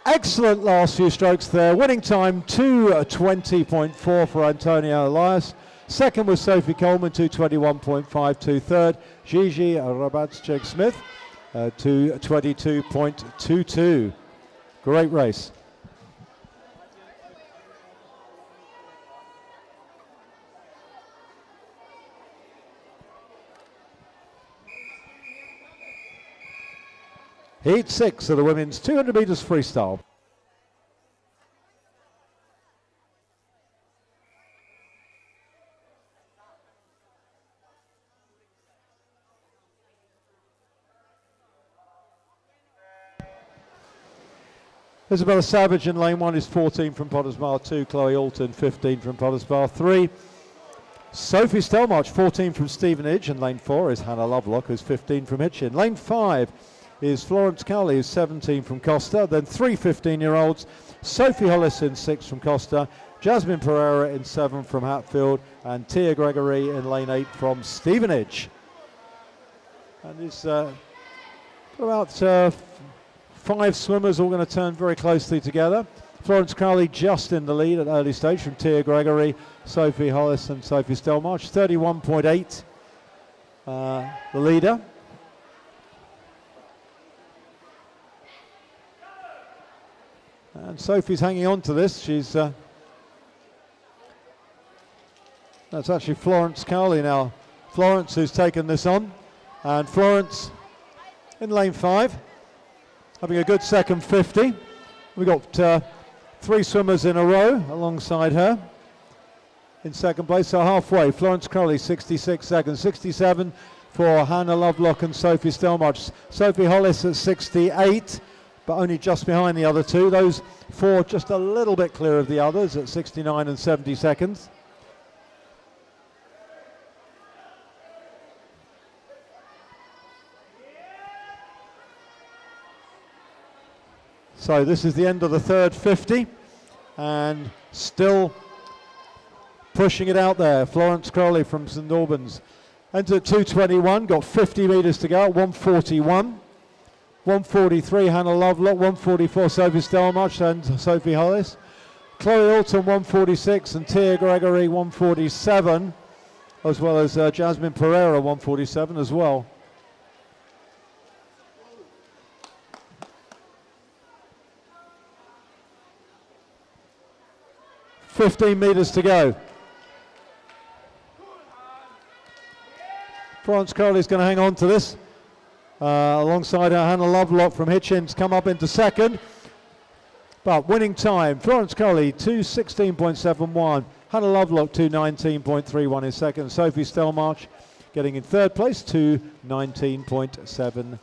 Excellent last few strokes there. Winning time 2:20.4 for Antonia Elias. Second was Sophie Coleman, 2:21.52. Third, Gigi Rabatschek-Smith, 2:22.22. Great race. Heat 6 of the women's 200 metres freestyle. Isabella Savage in lane 1 is 14 from Potter's Bar 2, Chloe Alton 15 from Potter's Bar 3. Sophie Stelmarch 14 from Stevenage, and lane 4 is Hannah Lovelock who's 15 from Hitchin. Lane 5 is Florence Cowley who's 17 from Costa, then 3 15-year-olds, Sophie Hollis in 6 from Costa, Jasmine Pereira in 7 from Hatfield, and Tia Gregory in lane 8 from Stevenage. And it's about 5 swimmers all going to turn very closely together. Florence Crowley just in the lead at early stage from Tia Gregory, Sophie Hollis and Sophie Stelmarch. 31.8 the leader. And Sophie's hanging on to this. She's that's actually Florence Cowley now. Florence who's taken this on, and Florence in lane 5 having a good second 50. We've got 3 swimmers in a row alongside her in second place, so halfway. Florence Crowley 66 seconds, 67 for Hannah Lovelock and Sophie Stelmarch. Sophie Hollis at 68, but only just behind the other 2. Those 4 just a little bit clear of the others at 69 and 70 seconds. So this is the end of the third 50, and still pushing it out there. Florence Crowley from St Albans entered at 2:21, got 50 metres to go, 1:41. 1:43 Hannah Lovelock, 1:44 Sophie Stelmarch and Sophie Hollis. Chloe Alton 1:46 and Tia Gregory 1:47, as well as Jasmine Pereira 1:47 as well. 15 metres to go. Florence Crowley's going to hang on to this. Alongside her, Hannah Lovelock from Hitchins come up into second. But winning time, Florence Crowley 2:16.71. Hannah Lovelock 2:19.31 in second. Sophie Stelmarch getting in third place to 19.77.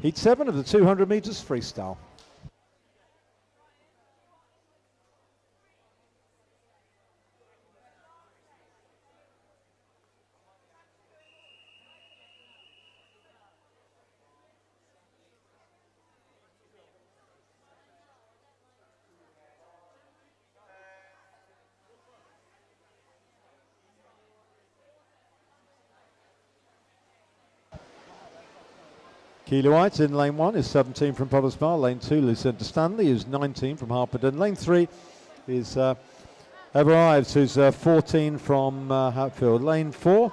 Heat 7 of the 200 metres freestyle. Keely White in lane 1 is 17 from Potter's Bar. Lane 2, Lucinda Stanley, is 19 from Harpenden. Lane 3 is Ever Ives, who's 14 from Hatfield. Lane 4,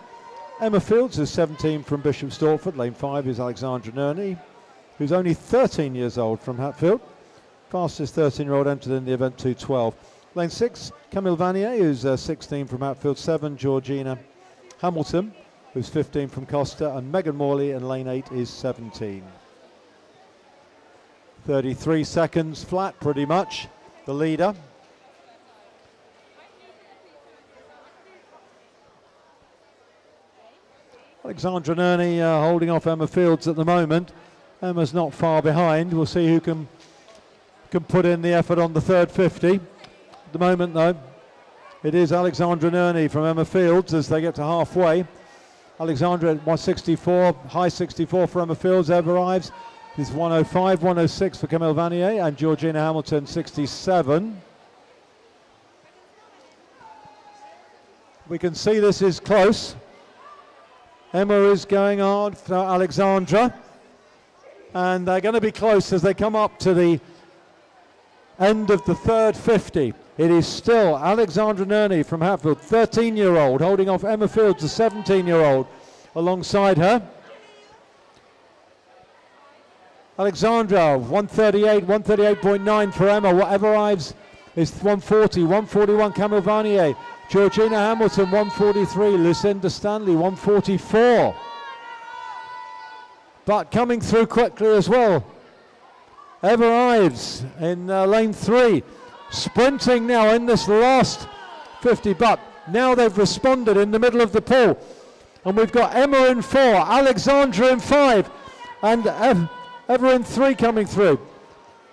Emma Fields, is 17 from Bishop Stortford. Lane 5 is Alexandra Nerney, who's only 13 years old from Hatfield. Fastest 13-year-old entered in the event, 2:12. Lane 6, Camille Vanier, who's 16 from Hatfield. 7, Georgina Hamilton, who's 15 from Costa, and Megan Morley in lane 8 is 17. 33 seconds flat, pretty much, the leader. Alexandra Nerney holding off Emma Fields at the moment. Emma's not far behind. We'll see who can put in the effort on the third 50. At the moment, though, it is Alexandra Nerney from Emma Fields as they get to halfway. Alexandra at 164, high 64 for Emma Fields. Ever Ives is 105, 106 for Camille Vanier, and Georgina Hamilton 67. We can see this is close. Emma is going hard for Alexandra, and they're going to be close as they come up to the end of the third 50. It is still Alexandra Nerney from Hatfield, 13-year-old, holding off Emma Fields, a 17-year-old, alongside her. Alexandra, 138, 138.9 for Emma. Ever Ives is 140, 141 Camille Vanier. Georgina Hamilton, 143. Lucinda Stanley, 144. But coming through quickly as well, Ever Ives in lane 3. Sprinting now in this last 50, but now they've responded in the middle of the pool. And we've got Emma in 4, Alexandra in 5, and Ever in 3 coming through.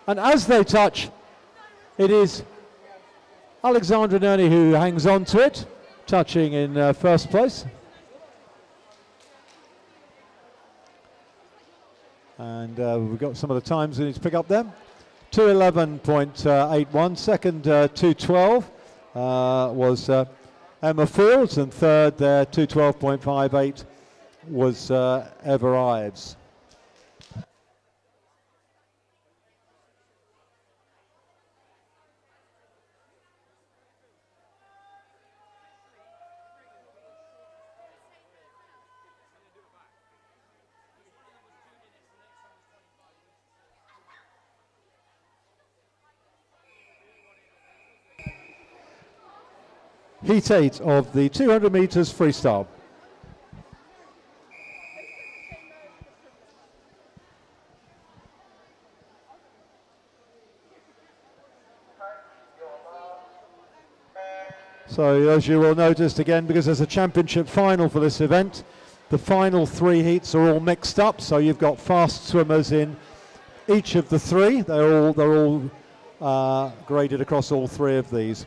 And as they touch, it is Alexandra Nerney who hangs on to it, touching in first place. And we've got some of the times we need to pick up there. 2:11.81, second 2:12 was Emma Fields, and third there 2:12.58 was Ever Ives. Heat 8 of the 200 metres freestyle. So as you will notice again, because there's a championship final for this event, the final 3 heats are all mixed up, so you've got fast swimmers in each of the 3. They're all graded across all 3 of these.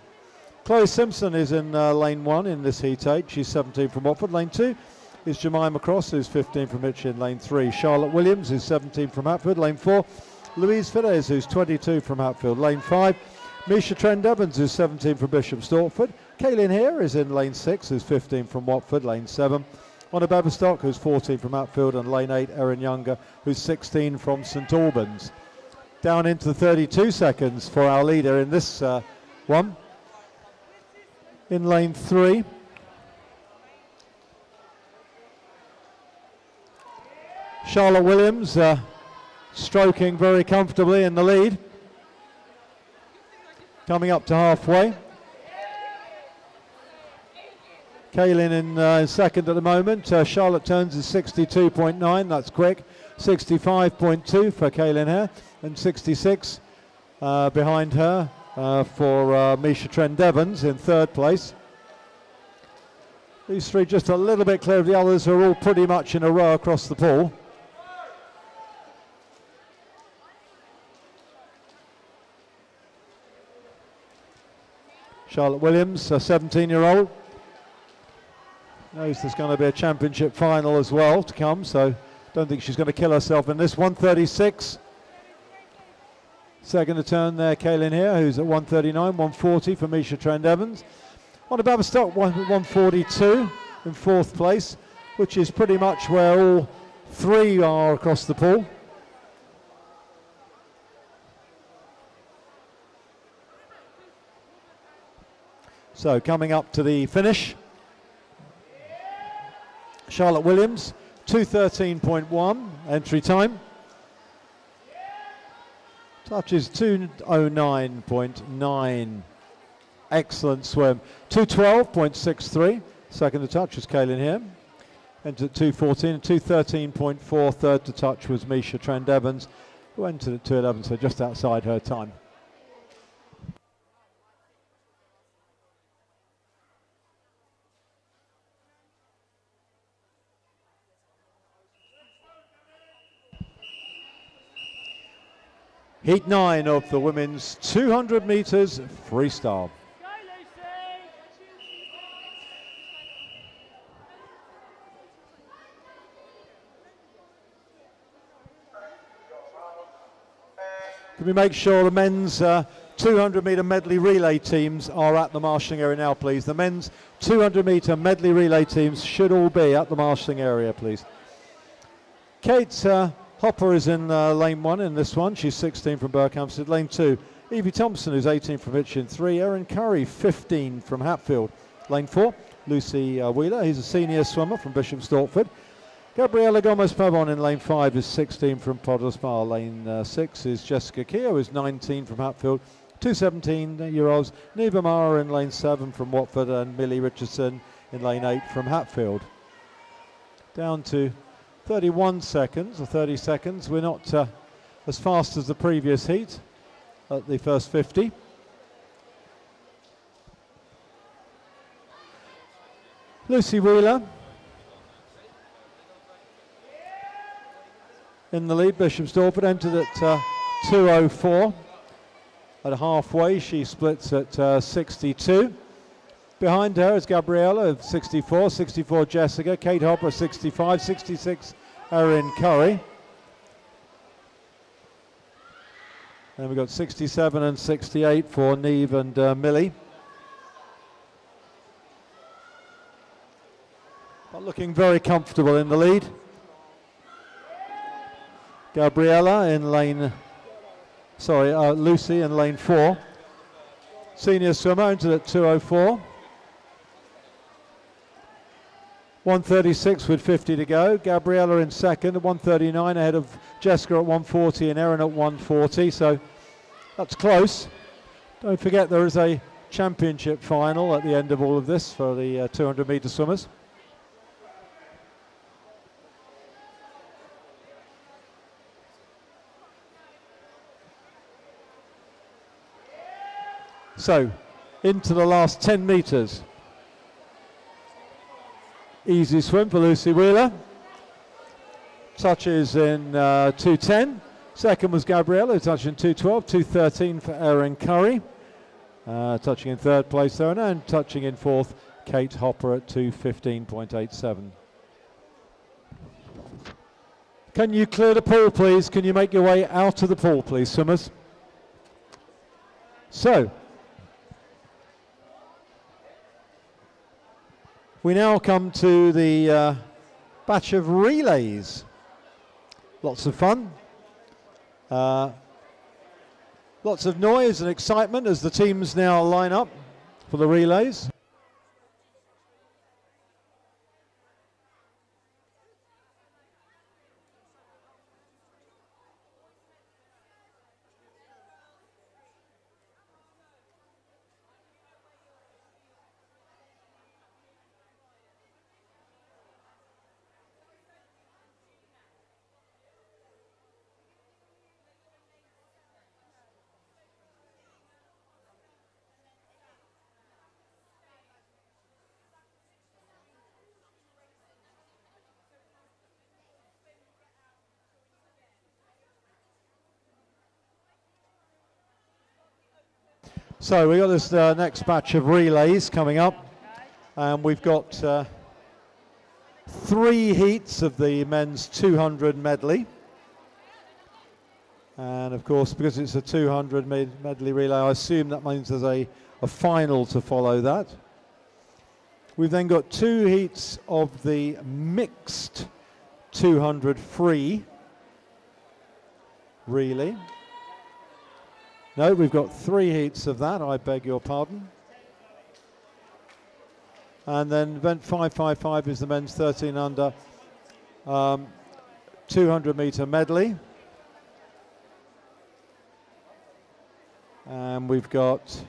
Chloe Simpson is in lane 1 in this heat 8. She's 17 from Watford. Lane 2 is Jemima Cross, who's 15 from Hitchin. In lane 3, Charlotte Williams, who's 17 from Hatfield. Lane 4, Louise Fidesz, who's 22 from Hatfield. Lane 5, Misha Trend Evans, who's 17 from Bishop Stortford. Kaylin here is in lane 6, who's 15 from Watford. Lane 7, Honor Baberstock, who's 14 from Hatfield. And lane 8, Erin Younger, who's 16 from St Albans. Down into the 32 seconds for our leader in this one. In lane 3, Charlotte Williams stroking very comfortably in the lead. Coming up to halfway. Kaylin in second at the moment. Charlotte Turns is 62.9, that's quick. 65.2 for Kaylin Hare, and 66 behind her for Misha Trent-Evans in third place. These three just a little bit clear of the others, who are all pretty much in a row across the pool. Charlotte Williams, a 17-year-old. Knows there's going to be a championship final as well to come, so don't think she's going to kill herself in this. 136. Second to turn there, Kaylin here, who's at 139, 140 for Misha Trent-Evans. On above stock, 142 in fourth place, which is pretty much where all three are across the pool. So coming up to the finish, Charlotte Williams, 2:13.1 entry time. Touch is 2:09.9. Excellent swim. 2:12.63. Second to touch was Kaylin here. Entered at 2:14 and 2:13.4. Third to touch was Misha Trent-Evans, who entered at 2:11, so just outside her time. Heat 9 of the women's 200 metres freestyle. Can we make sure the men's 200 metre medley relay teams are at the marshalling area now, please? The men's 200 metre medley relay teams should all be at the marshalling area, please. Kate Hopper is in lane 1 in this one. She's 16 from Berkhamsted. Lane 2, Evie Thompson, who's 18 from Hitchin. 3, Erin Curry, 15 from Hatfield. Lane 4, Lucy Wheeler. He's a senior swimmer from Bishop Stortford. Gabriela Gomez-Pavon in lane 5 is 16 from Potters Bar. Lane 6 is Jessica Keogh, who's 19 from Hatfield. 2 17-year-olds, Neva Mara in lane 7 from Watford, and Millie Richardson in lane 8 from Hatfield. Down to 31 seconds, or 30 seconds. We're not as fast as the previous heat at the first 50. Lucy Wheeler in the lead. Bishop Stortford entered at 2:04. At halfway, she splits at 62. Behind her is Gabriella of 64, 64 Jessica, Kate Hopper 65, 66 Erin Curry. Then we've got 67 and 68 for Neve and Millie. But looking very comfortable in the lead. Gabriella in lane, Lucy in lane 4. Senior swimmer entered at 2:04. 1:36 with 50 to go. Gabriella in second at 1:39, ahead of Jessica at 1:40 and Erin at 1:40. So that's close. Don't forget there is a championship final at the end of all of this for the 200 metre swimmers. So into the last 10 metres. Easy swim for Lucy Wheeler. Touches in 2:10. Second was Gabriella, touching 2:12. 2:13 for Erin Curry. Touching in third place there, and touching in fourth, Kate Hopper at 2:15.87. Can you clear the pool, please? Can you make your way out of the pool, please, swimmers? So, we now come to the batch of relays. Lots of fun. Lots of noise and excitement as the teams now line up for the relays. So we got this next batch of relays coming up, and we've got 3 heats of the men's 200 medley. And of course, because it's a 200 medley relay, I assume that means there's a final to follow that. We've then got 2 heats of the mixed 200 free relay. No, we've got 3 heats of that, I beg your pardon. And then event 555 is the men's 13 under 200 metre medley. And we've got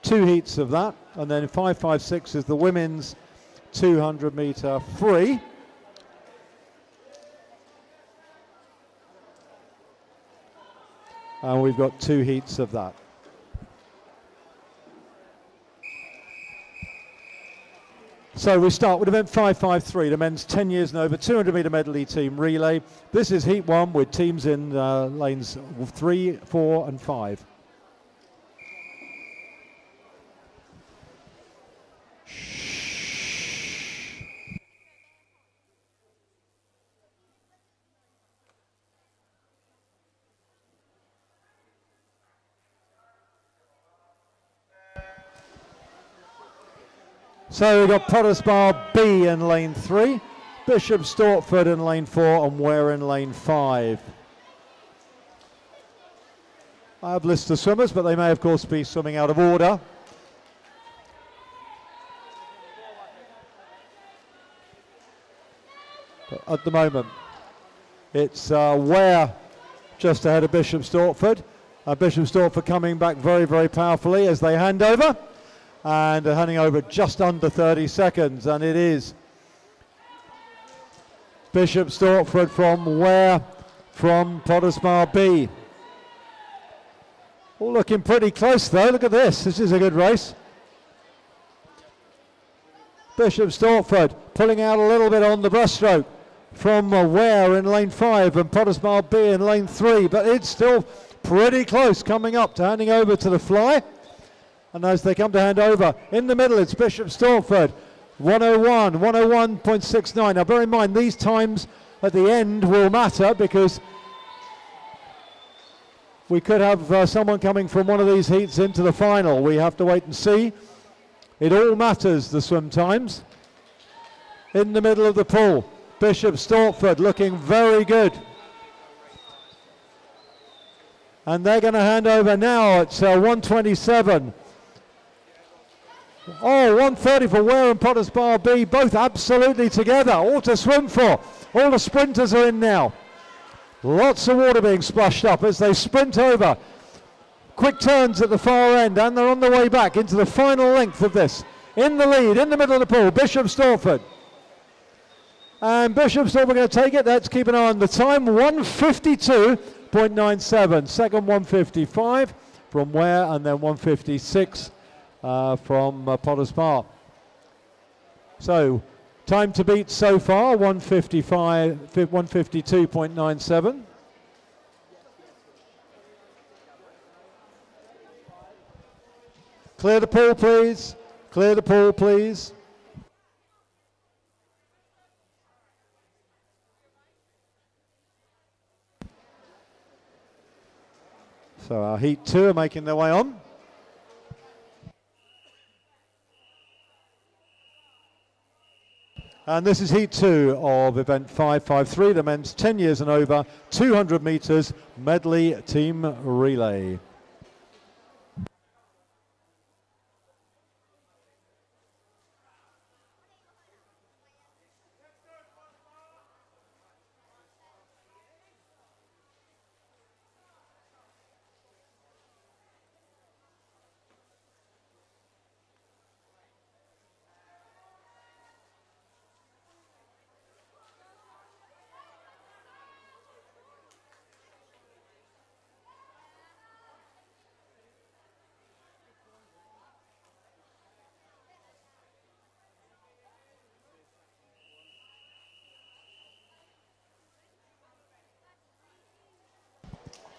2 heats of that. And then 556 is the women's 200 metre free. And we've got 2 heats of that. So we start with event 553, the men's 10 years and over 200 metre medley team relay. This is heat 1 with teams in lanes 3, 4 and 5. So we've got Potters Bar B in lane 3, Bishop Stortford in lane 4 and Ware in lane 5. I have lists of swimmers, but they may of course be swimming out of order. But at the moment it's Ware just ahead of Bishop Stortford. Bishop Stortford coming back very, very powerfully as they hand over. And handing over just under 30 seconds, and it is Bishop Stortford from Ware from Potters Bar B. All looking pretty close though. Look at this. This is a good race. Bishop Stortford pulling out a little bit on the breaststroke from Ware in lane 5 and Potters Bar B in lane 3, but it's still pretty close coming up to handing over to the fly. And as they come to hand over, in the middle it's Bishop Stortford, 101, 101.69. Now bear in mind these times at the end will matter because we could have someone coming from one of these heats into the final. We have to wait and see. It all matters, the swim times. In the middle of the pool, Bishop Stortford looking very good. And they're going to hand over now at 127. Oh, 130 for Ware and Potters Bar B, both absolutely together, all to swim for. All the sprinters are in now. Lots of water being splashed up as they sprint over. Quick turns at the far end, and they're on the way back into the final length of this. In the lead, in the middle of the pool, Bishop Stortford. And Bishop Stortford going to take it. Let's keep an eye on the time, 152.97. Second 155 from Ware, and then 156. From Potters Bar. So time to beat so far 152.97. Clear the pool please. Clear the pool please. So our heat 2 are making their way on. And this is heat 2 of event 553, the men's 10 years and over, 200 metres medley team relay.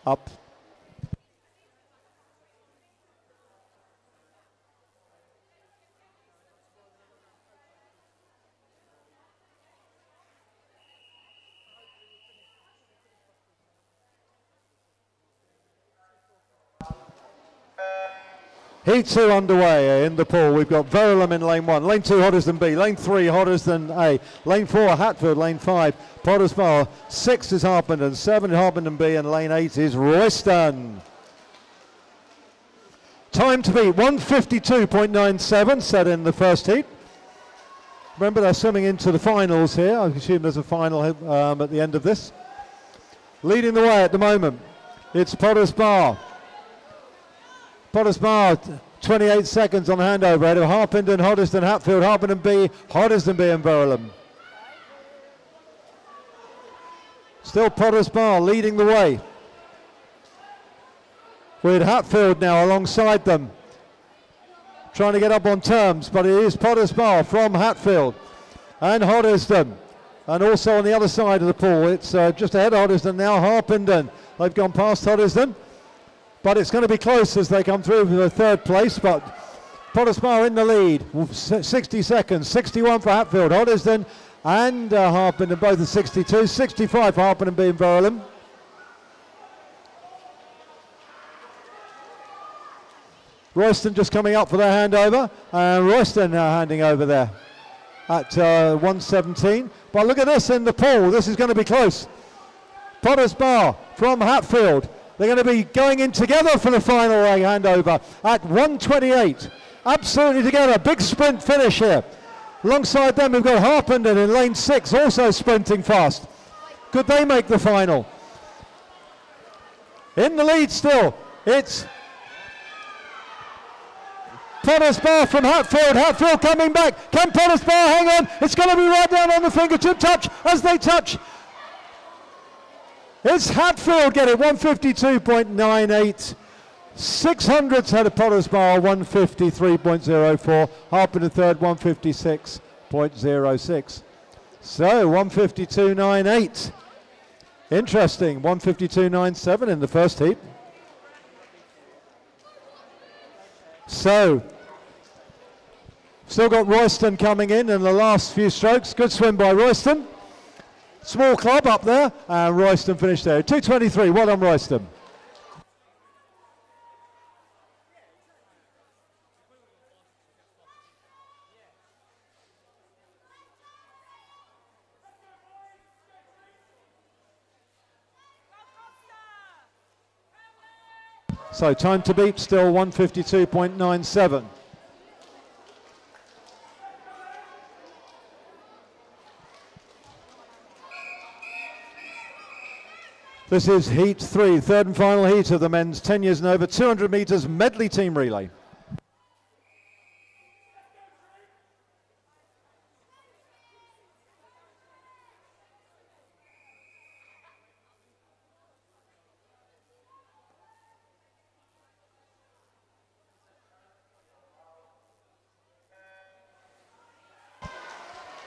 Up. Heat 2 underway in the pool. We've got Verulam in lane 1, lane 2 Hoddesdon B, lane 3 Hoddesdon A, lane 4 Hatfield, lane 5 Potters Bar, 6 is Harpenden, 7 is Harpenden B, and lane 8 is Royston. Time to beat 152.97 set in the first heat. Remember, they're swimming into the finals here. I assume there's a final at the end of this. Leading the way at the moment, it's Potters Bar. Potters Bar, 28 seconds on the handover ahead of Harpenden, Hoddesdon, Hatfield, Harpenden B, Hoddesdon B and Verulam. Still Potters Bar leading the way, with Hatfield now alongside them, trying to get up on terms, but it is Potters Bar from Hatfield and Hoddesdon. And also on the other side of the pool, it's just ahead of Hoddesdon now, Harpenden. They've gone past Hoddesdon, but it's going to be close as they come through for the third place, but Potters Bar in the lead, 60 seconds, 61 for Hatfield, Hoddesdon and Harpenden, both at 62, 65 for Harpenden B and Verulam. Royston just coming up for their handover, and Royston now handing over there at 117. But look at this in the pool, this is going to be close. Potters Bar from Hatfield, they're going to be going in together for the final handover at 128. Absolutely together, big sprint finish here. Alongside them we've got Harpenden in lane 6, also sprinting fast. Could they make the final? In the lead still, it's Potters Bar from Hatfield. Hatfield coming back. Can Potters Bar hang on? It's going to be right down on the fingertip touch as they touch. It's Hatfield getting 152.98. 600s had a Potters Bar, 153.04. Harpenden third, 156.06. So 152.98. Interesting. 152.97 in the first heat. So, still got Royston coming in the last few strokes. Good swim by Royston. Small club up there, and Royston finished there. 2:23, well done Royston. So time to beat still 152.97. This is heat 3, third and final heat of the men's 10 years and over 200 metres medley team relay.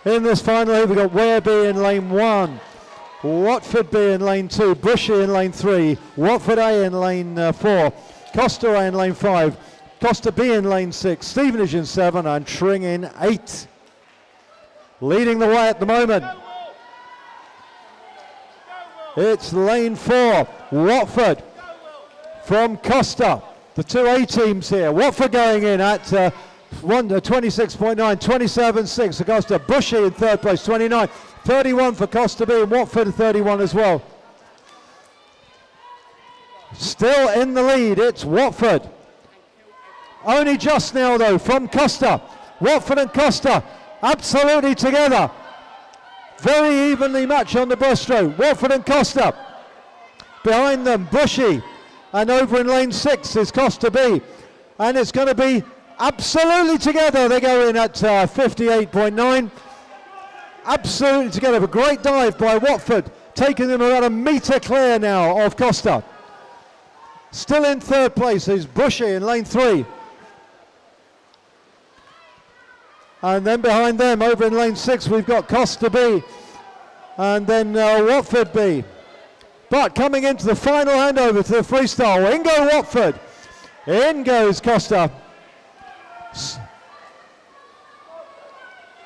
In this final heat, we've got Ware B in lane 1, Watford B in lane 2, Bushy in lane 3, Watford A in lane 4, Costa A in lane 5, Costa B in lane 6, Stevenage in 7, and Tring in 8. Leading the way at the moment, it's lane 4, Watford from Costa. The two A teams here. Watford going in at 26.9, 27.6 for Costa. Bushy in third place, 29. 31 for Costa B and Watford at 31 as well. Still in the lead, it's Watford. Only just now though from Costa. Watford and Costa absolutely together. Very evenly matched on the breaststroke. Watford and Costa. Behind them, Bushy. And over in lane 6 is Costa B. And it's going to be absolutely together. They go in at 58.9. Absolutely together. A great dive by Watford, taking them about a metre clear now of Costa. Still in third place is Bushy in lane 3. And then behind them, over in lane 6, we've got Costa B. And then Watford B. But coming into the final handover to the freestyle, in go Watford. In goes Costa.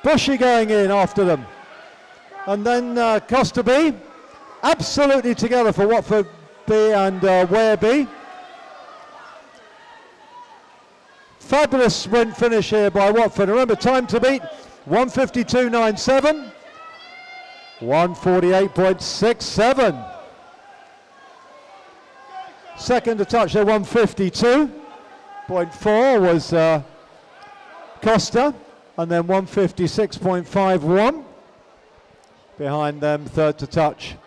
Bushy going in after them. And then Costa B. Absolutely together for Watford B and Ware B. Fabulous sprint finish here by Watford. Remember, time to beat 152.97, 148.67. Second to touch there, 152.4 was Costa, and then 156.51. Behind them, third to touch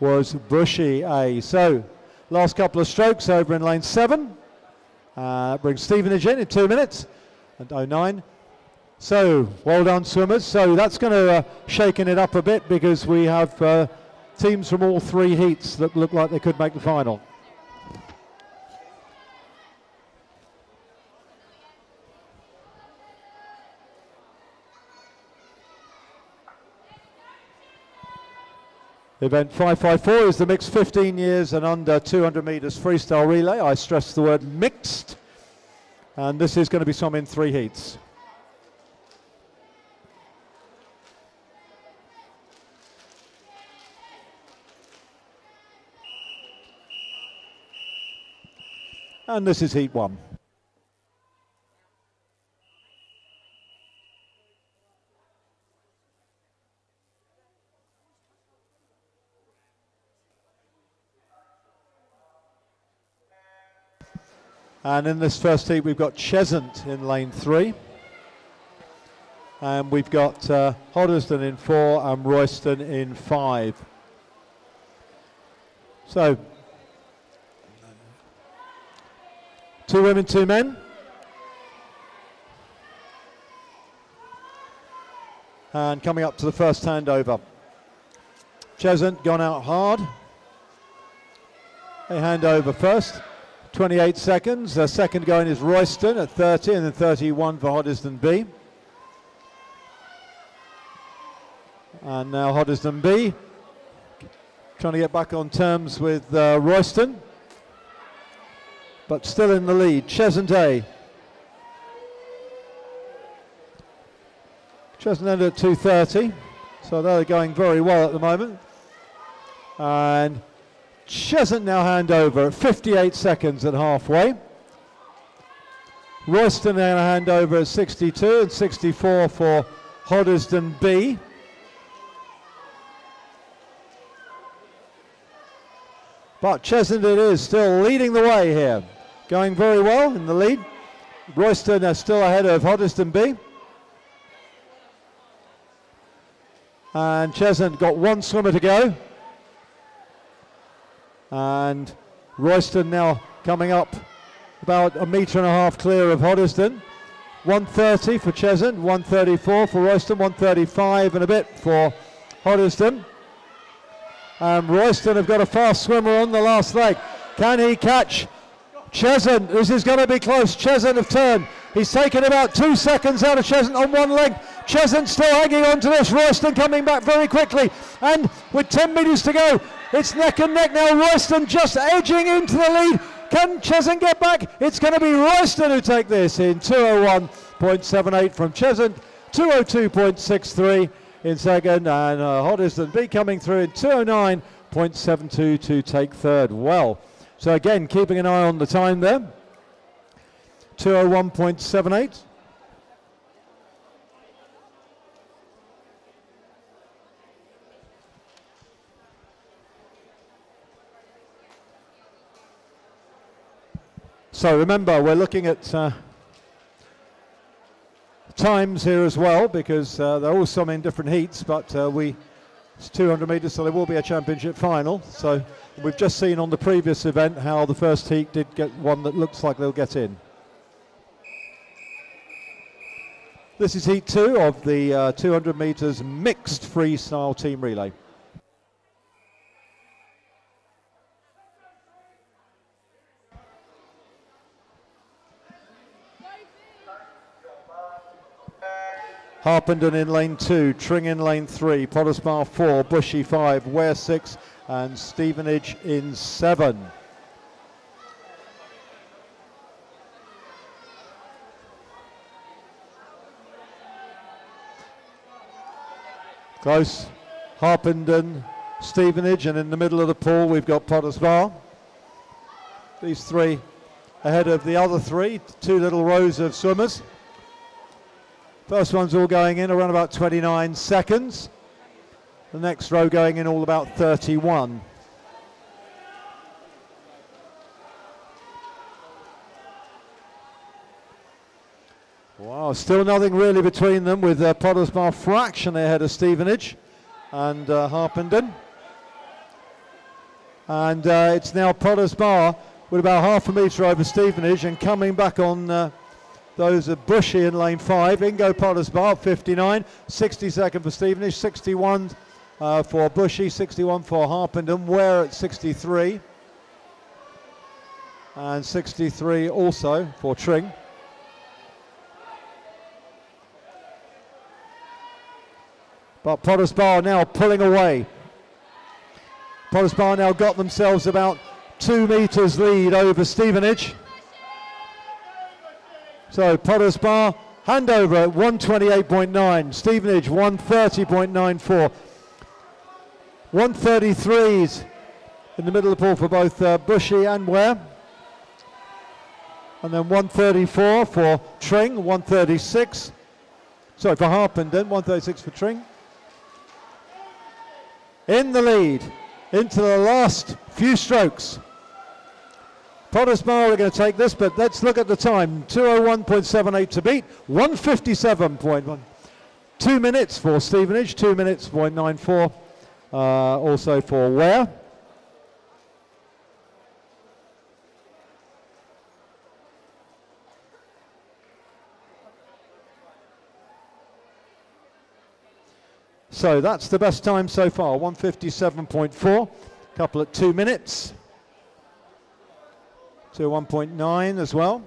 was Bushy A. So, last couple of strokes over in lane 7. Brings Stevenage in 2 minutes and 09. So, well done swimmers. So that's going to shaken it up a bit because we have teams from all 3 heats that look like they could make the final. Event 554 is the mixed 15 years and under 200 metres freestyle relay. I stress the word mixed. And this is going to be swum in 3 heats. And this is heat 1. And in this first heat we've got Cheshunt in lane 3. And we've got Hoddesdon in 4 and Royston in 5. So, 2 women, 2 men. And coming up to the first handover. Cheshunt gone out hard. They hand over first. 28 seconds. The second going is Royston at 30 and then 31 for Hoddesdon B. And now Hoddesdon B trying to get back on terms with Royston, but still in the lead. Cheshunt A. Cheshunt ended at 2:30, so they're going very well at the moment. And Cheshunt now hand over at 58 seconds at halfway. Royston now hand over at 62 and 64 for Hoddesdon B. But Cheshunt it is still leading the way here. Going very well in the lead. Royston are still ahead of Hoddesdon B. And Cheshunt got 1 swimmer to go. And Royston now coming up about 1.5 meters clear of Hoddesdon. 1:30 for Cheshunt, 1:34 for Royston, 1:35 and a bit for Hoddesdon. And Royston have got a fast swimmer on the last leg. Can he catch Cheshunt? This is going to be close. Cheshunt have turned. He's taken about 2 seconds out of Cheshunt on one leg. Cheshunt still hanging on to this. Royston coming back very quickly. And with 10 metres to go, it's neck and neck now. Royston just edging into the lead. Can Cheshunt get back? It's going to be Royston who take this in 2:01.78 from Cheshunt, 2:02.63 in second, and Hoddesdon B coming through in 2:09.72 to take third. Well, so again, keeping an eye on the time there. 2:01.78. So remember, we're looking at times here as well, because they're all some in different heats, but it's 200 metres, so there will be a championship final. So we've just seen on the previous event how the first heat did get one that looks like they'll get in. This is heat 2 of the 200 metres mixed freestyle team relay. Harpenden in lane 2, Tring in lane 3, Pottersbar 4, Bushy 5, Ware 6 and Stevenage in 7. Close, Harpenden, Stevenage, and in the middle of the pool we've got Pottersbar. These 3 ahead of the other three, two little rows of swimmers. First one's all going in around about 29 seconds. The next row going in all about 31. Wow, still nothing really between them, with Potters Bar fractionally ahead of Stevenage and Harpenden. And it's now Potters Bar with about half a metre over Stevenage, and coming back on those are Bushy in lane 5. Ingo Potters Bar 59, 62nd for Stevenage, 61 for Bushy, 61 for Harpenden, Ware at 63, and 63 also for Tring. But Potters Bar now pulling away. Potters Bar now got themselves about 2 metres lead over Stevenage. So Potters Bar handover at 128.9, Stevenage 130.94. 133s in the middle of the pool for both Bushy and Ware. And then 134 for Tring, 136. Sorry, for Harpenden, 136 for Tring. In the lead, into the last few strokes. Potters Bar are going to take this, but let's look at the time. 2:01.78 to beat, 1:57.1. 2 minutes for Stevenage, 2 minutes, 0.94 also for Ware. So that's the best time so far, 1:57.4, couple at 2 minutes. To 1.9 as well.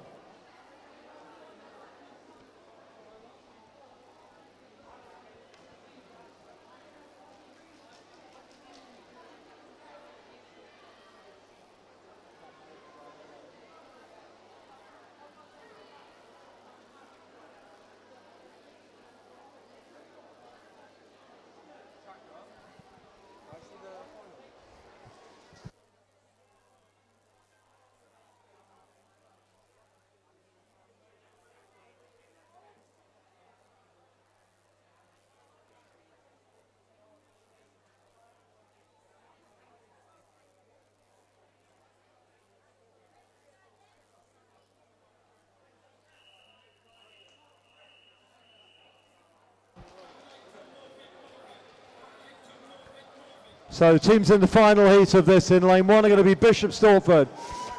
So teams in the final heat of this in lane 1 are going to be Bishop Stortford.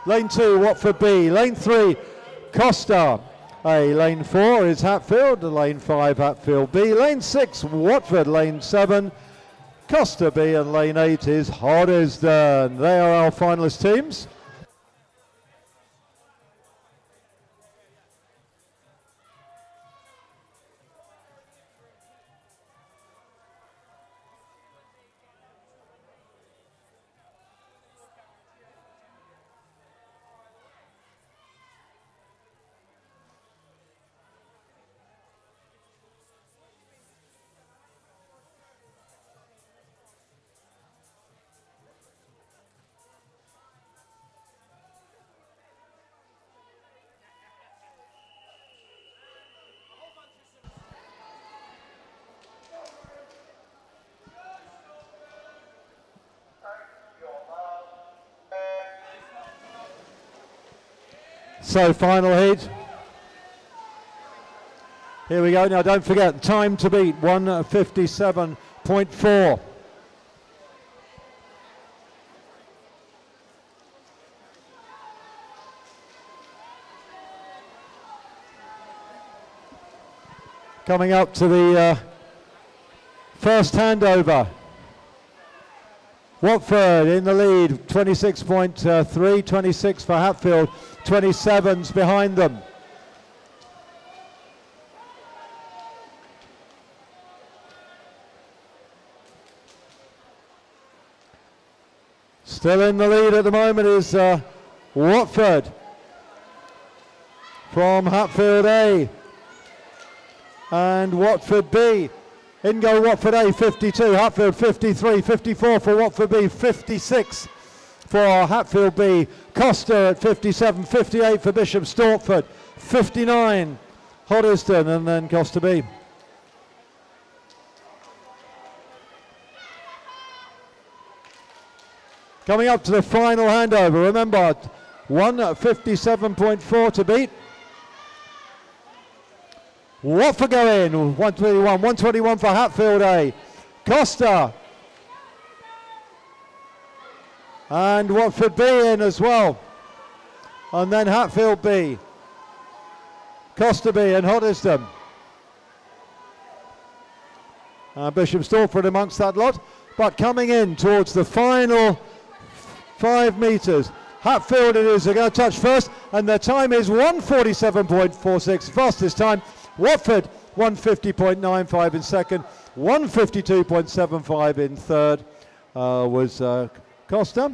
Lane 2, Watford B. Lane 3, Costa A. Lane 4 is Hatfield. Lane 5, Hatfield B. Lane 6, Watford. Lane 7, Costa B. And lane 8 is Hoddesdon. They are our finalist teams. So final heat. Here we go. Now don't forget, time to beat 1:57.4. Coming up to the first handover. Watford in the lead, 26.3, 26 for Hatfield, 27's behind them. Still in the lead at the moment is Watford from Hatfield A and Watford B. In go Watford A, 52, Hatfield 53, 54 for Watford B, 56 for Hatfield B. Costa at 57, 58 for Bishop Stortford, 59 Hoddesdon, and then Costa B. Coming up to the final handover, remember 1:57.4 to beat. Watford go in, 121 for Hatfield A. Costa. And Watford B in as well. And then Hatfield B. Costa B and Hoddesdon. Bishop Stortford amongst that lot. But coming in towards the final 5 metres. Hatfield it is, they're going to touch first, and their time is 1:47.46, fastest time. Watford 1:50.95 in second, 1:52.75 in third was Costa.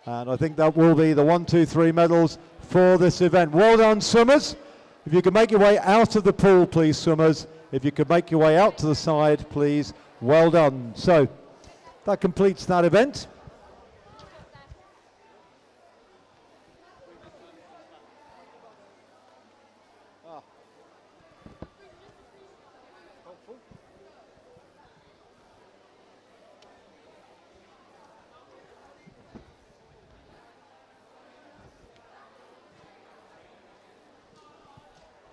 And I think that will be the 1, 2, 3 medals for this event. Well done, swimmers. If you can make your way out of the pool, please, swimmers. If you could make your way out to the side, please. Well done. So that completes that event.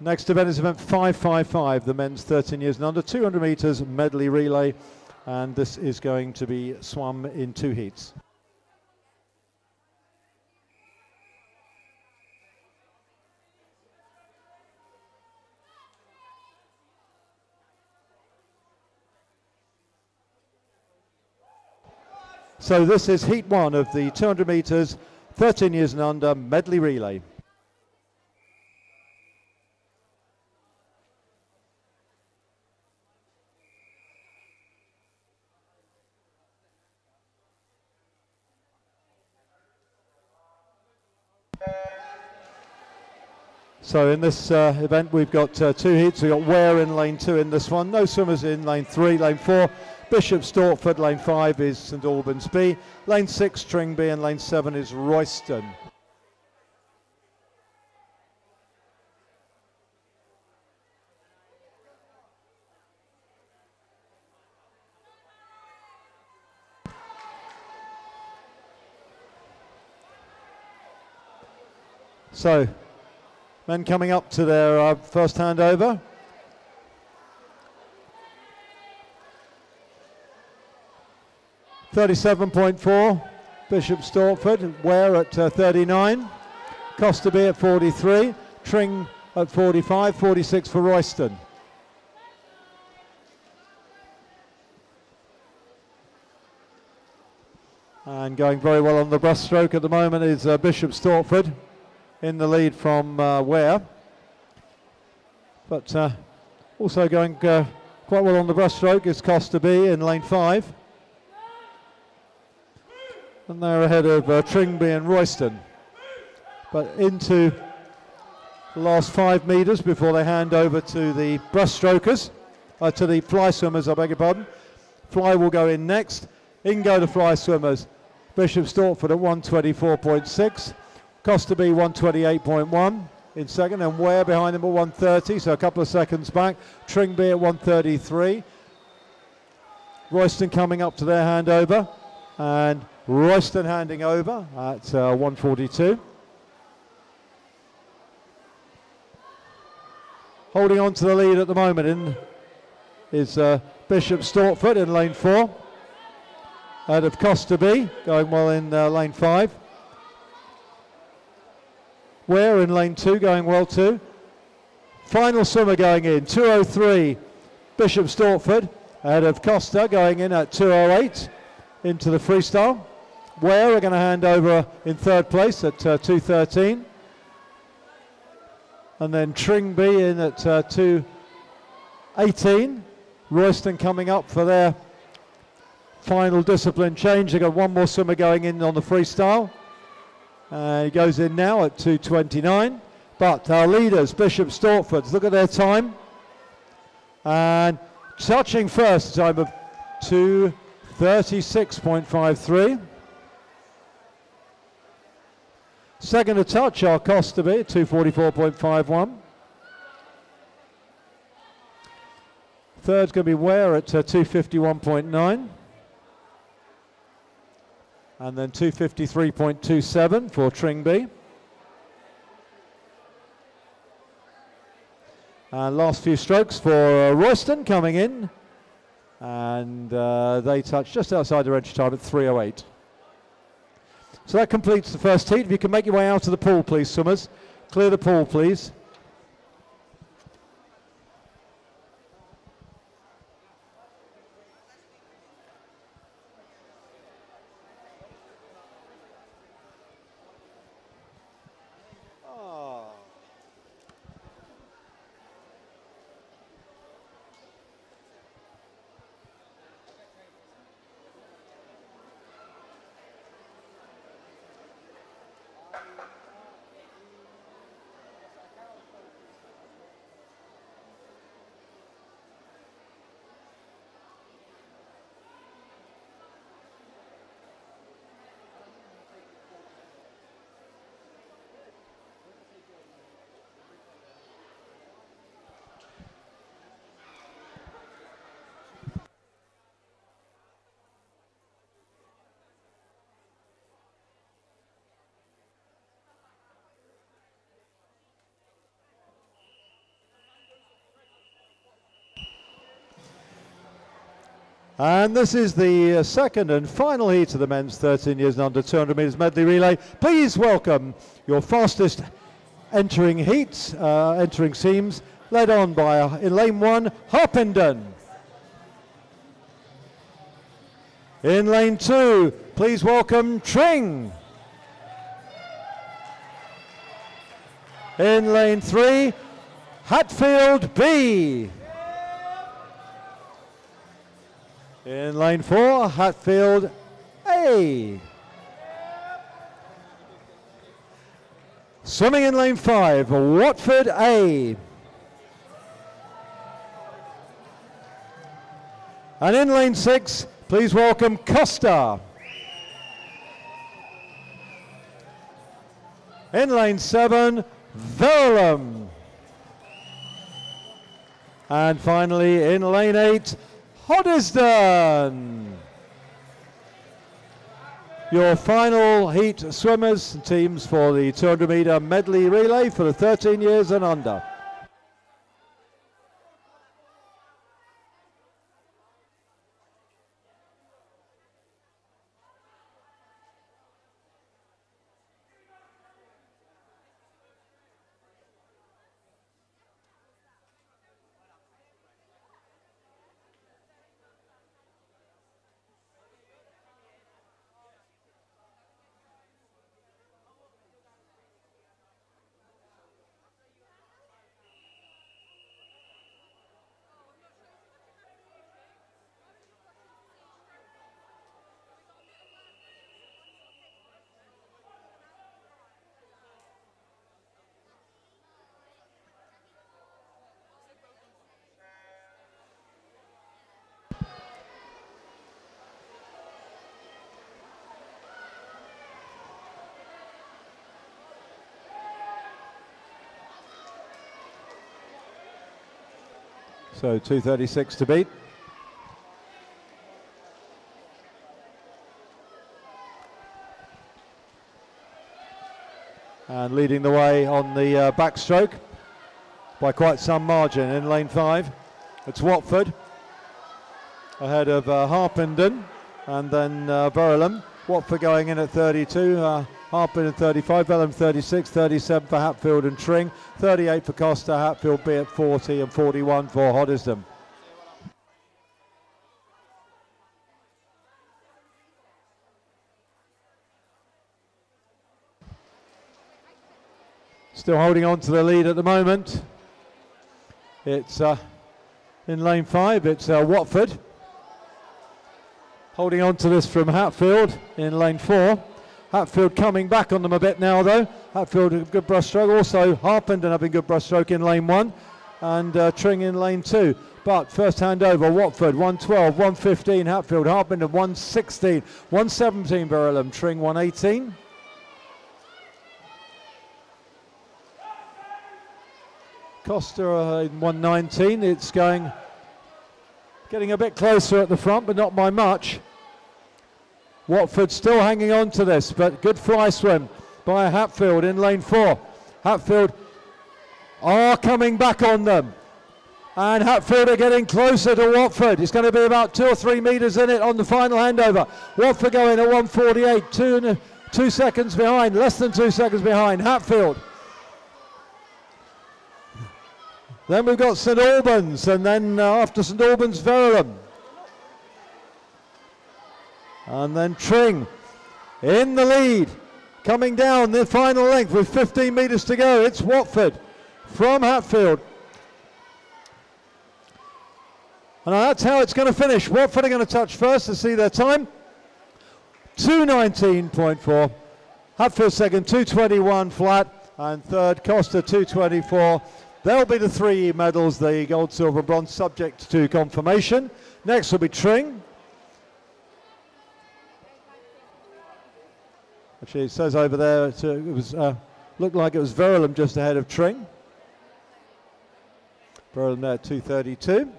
Next event is event 555, the men's 13 years and under, 200 metres medley relay, and this is going to be swum in 2 heats. So this is heat 1 of the 200 metres, 13 years and under medley relay. So in this event we've got 2 heats. We've got Ware in lane 2 in this one. No swimmers in lane 3. Lane 4, Bishop Stortford. Lane 5 is St Albans B. Lane 6, Tringby, and lane 7 is Royston. So men coming up to their first handover. .37.4, Bishop Stortford. Ware at 39. Costa B at 43. Tring at 45. 46 for Royston. And going very well on the breaststroke at the moment is Bishop Stortford, in the lead from Ware, but also going quite well on the breaststroke is Costa B in lane 5, and they're ahead of Tringby and Royston, but into the last 5 metres before they hand over to the breaststrokers, to the fly swimmers, I beg your pardon. Fly will go in next. In go the fly swimmers. Bishop Stortford at 1:24.6. Costa B 1:28.1 in second, and Ware behind them at 1:30, so a couple of seconds back. Tringby at 1:33. Royston coming up to their handover, and Royston handing over at 1:42. Holding on to the lead at the moment is Bishop Stortford in lane 4, ahead of Costa B, going well in lane 5. Ware in lane 2 going well too. Final swimmer going in, 2:03, Bishop Stortford, ahead of Costa, going in at 2:08 into the freestyle. Ware are going to hand over in third place at 2:13. And then Tringby in at 2:18. Royston coming up for their final discipline change. They've got one more swimmer going in on the freestyle. He goes in now at 2:29. But our leaders, Bishop Stortford, look at their time. And touching first, a time of 2:36.53. Second to touch, our cost to be 244.51. Third's going to be Ware at 251.9. And then 253.27 for Tringby. And last few strokes for Royston coming in. And they touch just outside the entry time at 3:08. So that completes the first heat. If you can make your way out of the pool, please, swimmers. Clear the pool, please. And this is the second and final heat of the men's 13 years and under 200 metres medley relay. Please welcome your fastest entering heats, entering seams, led on by, in lane 1, Harpenden. In lane 2, please welcome Tring. In lane 3, Hatfield B. In lane 4, Hatfield A. Swimming in lane 5, Watford A. And in lane 6, please welcome Costa. In lane 7, Verulam. And finally in lane 8, Hoddesdon. Your final heat swimmers and teams for the 200 metre medley relay for the 13 years and under. So 2:36 to beat. And leading the way on the backstroke by quite some margin in lane 5. It's Watford ahead of Harpenden and then Verulam. Watford going in at 32, Harpenden 35, Verulam 36, 37 for Hatfield and Tring, 38 for Costa, Hatfield B at 40 and 41 for Hoddesdon. Still holding on to the lead at the moment. It's in lane 5, it's Watford. Holding on to this from Hatfield in lane 4. Hatfield coming back on them a bit now though. Hatfield a good brush stroke. Also Harpenden having good brush stroke in lane 1 and Tring in lane 2. But first hand over, Watford 112, 115 Hatfield, Harpenden 116, 117 Verulam, Tring 118. Costa in 1:19. It's getting a bit closer at the front, but not by much. Watford still hanging on to this, but good fly swim by Hatfield in lane 4. Hatfield are coming back on them. And Hatfield are getting closer to Watford. It's going to be about 2 or 3 metres in it on the final handover. Watford going at 1:48, 2 seconds behind, less than 2 seconds behind Hatfield. Then we've got St Albans, and then after St Albans, Verulam. And then Tring in the lead, coming down the final length with 15 metres to go. It's Watford from Hatfield. And that's how it's going to finish. Watford are going to touch first to see their time. 2:19.4. Hatfield second, 2:21 flat. And third, Costa, 2:24. They'll be the 3 medals, the gold, silver, bronze, subject to confirmation. Next will be Tring. Actually, it says over there it was looked like it was Verulam just ahead of Tring. Verulam there at 2:32.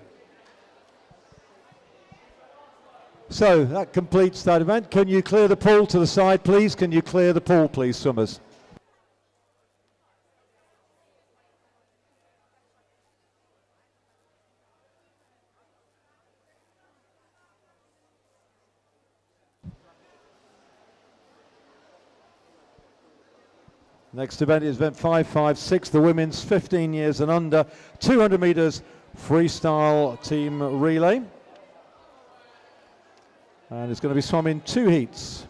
So that completes that event. Can you clear the pool to the side, please? Can you clear the pool, please, swimmers? Next event is event 556, the women's 15 years and under, 200 metres freestyle team relay. And it's going to be swum in 2 heats.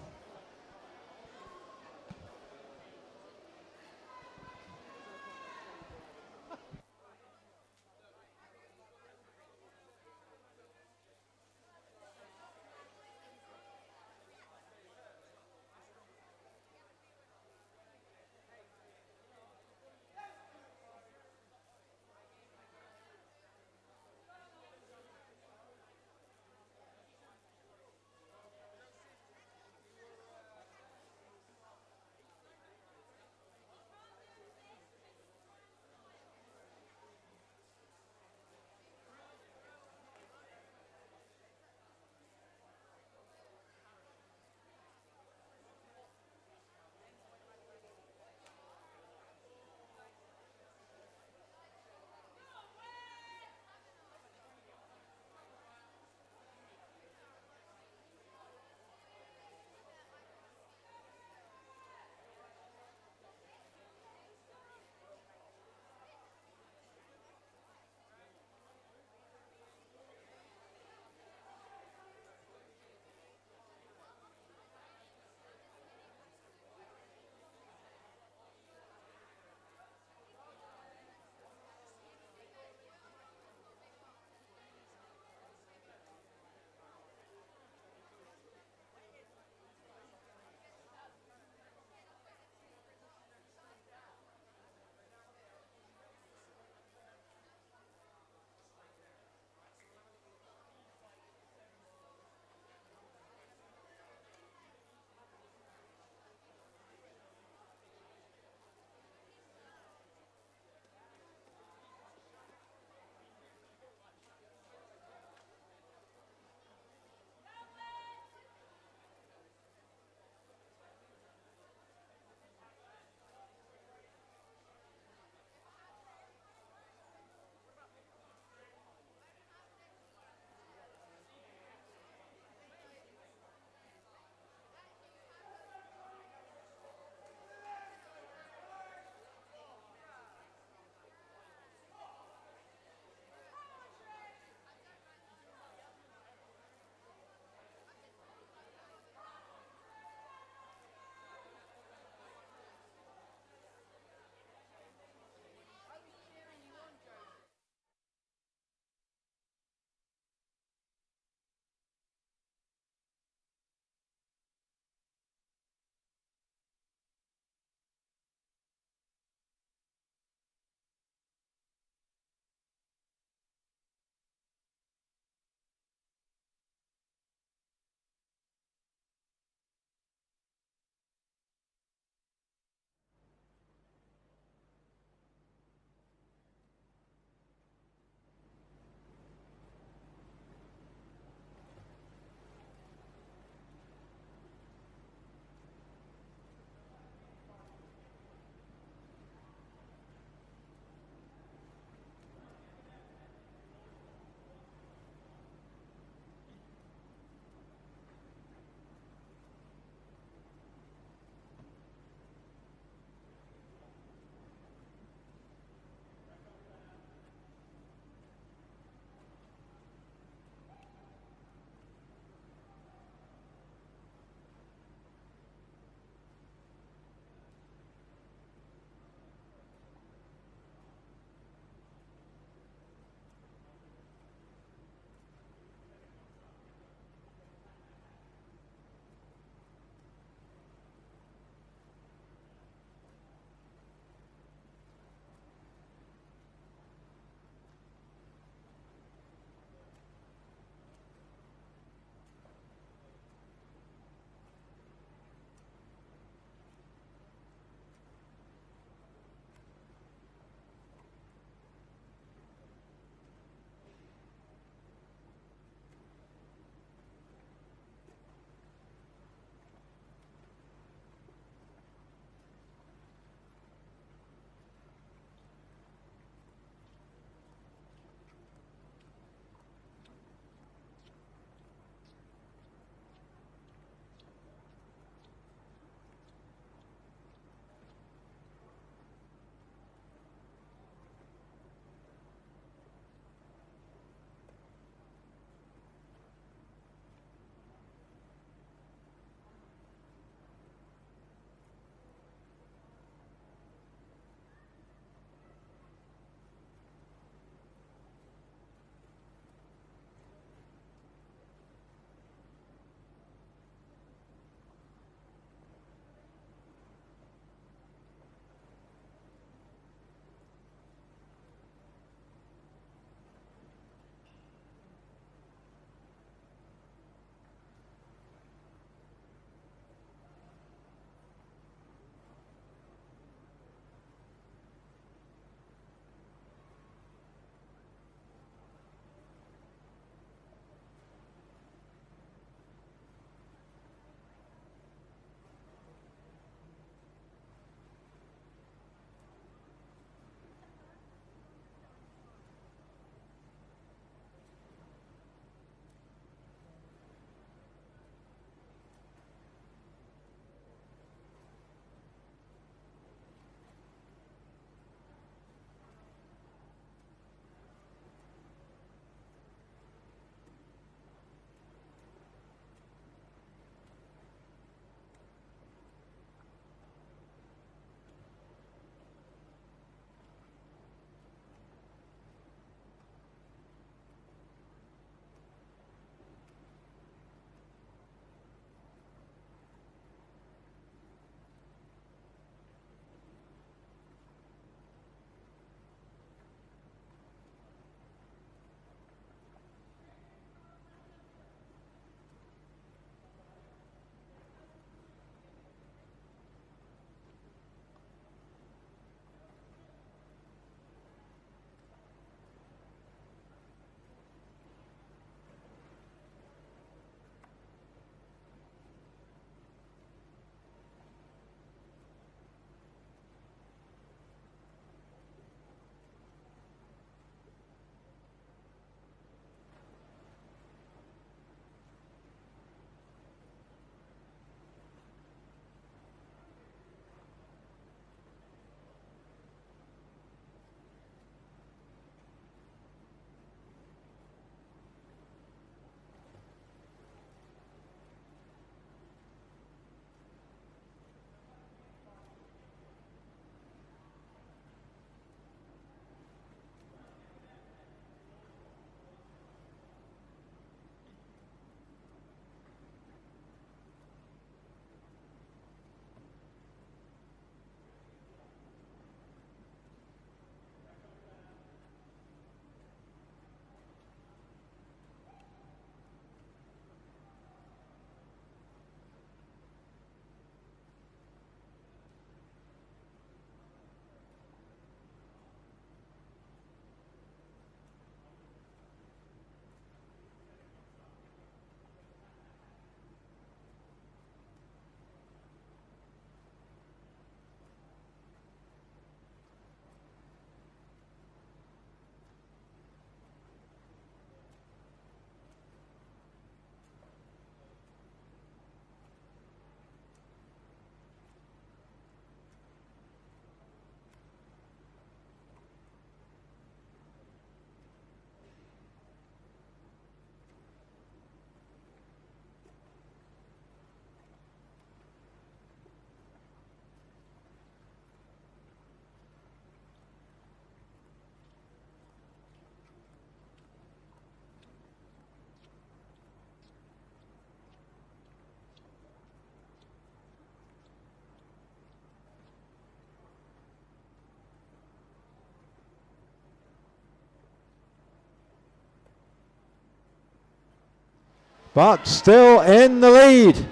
but still in the lead.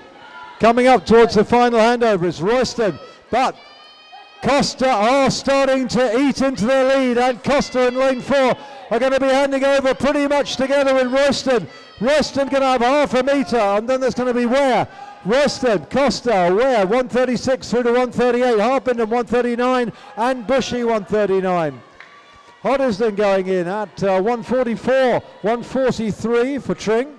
Coming up towards the final handover is Royston, but Costa are starting to eat into their lead, and Costa and lane 4 are going to be handing over pretty much together in Royston. Royston going to have half a metre, and then there's going to be Ware. Royston, Costa, Ware, 136 through to 138, Harpenden 139, and Bushy 139. Hoddesdon going in at 144, 143 for Tring.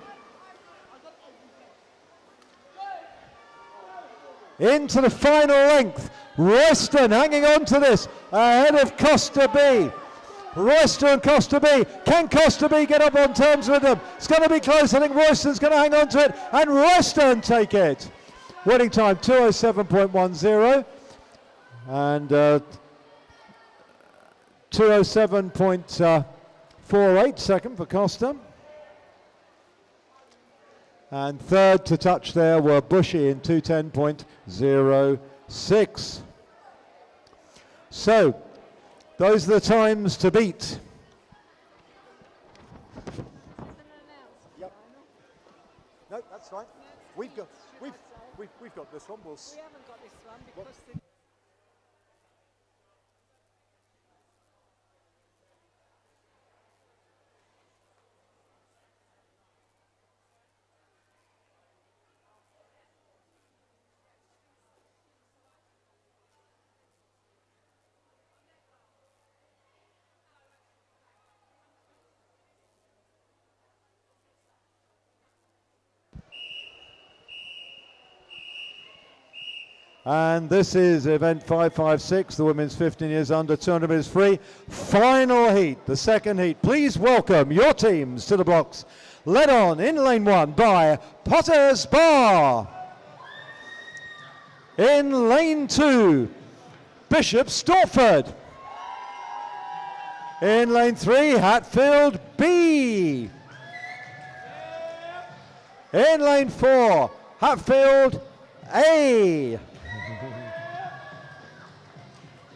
Into the final length, Royston hanging on to this, ahead of Costa B. Royston and Costa B. Can Costa B get up on terms with them? It's going to be close. I think Royston's going to hang on to it, and Royston take it. Winning time 207.10 and 207.48 second for Costa. And third to touch there were Bushy in 210.06. So, those are the times to beat. Yep. No, that's fine. We've got this one. We haven't got this one because and this is event 556, the women's 15 years under, 200 metres free. Final heat, the second heat. Please welcome your teams to the blocks. Led on in lane 1 by Potter's Bar. In lane 2, Bishop Stortford. In lane 3, Hatfield B. In lane 4, Hatfield A.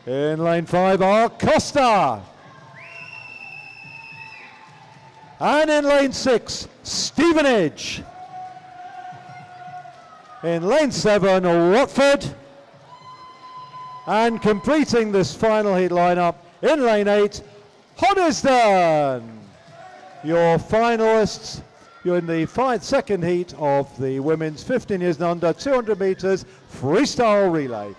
In lane 5 are Costa. And in lane 6, Stevenage. In lane 7, Watford. And completing this final heat lineup in lane 8, Hoddesdon. Your finalists, you're in the second heat of the women's 15 years and under 200 metres freestyle relay.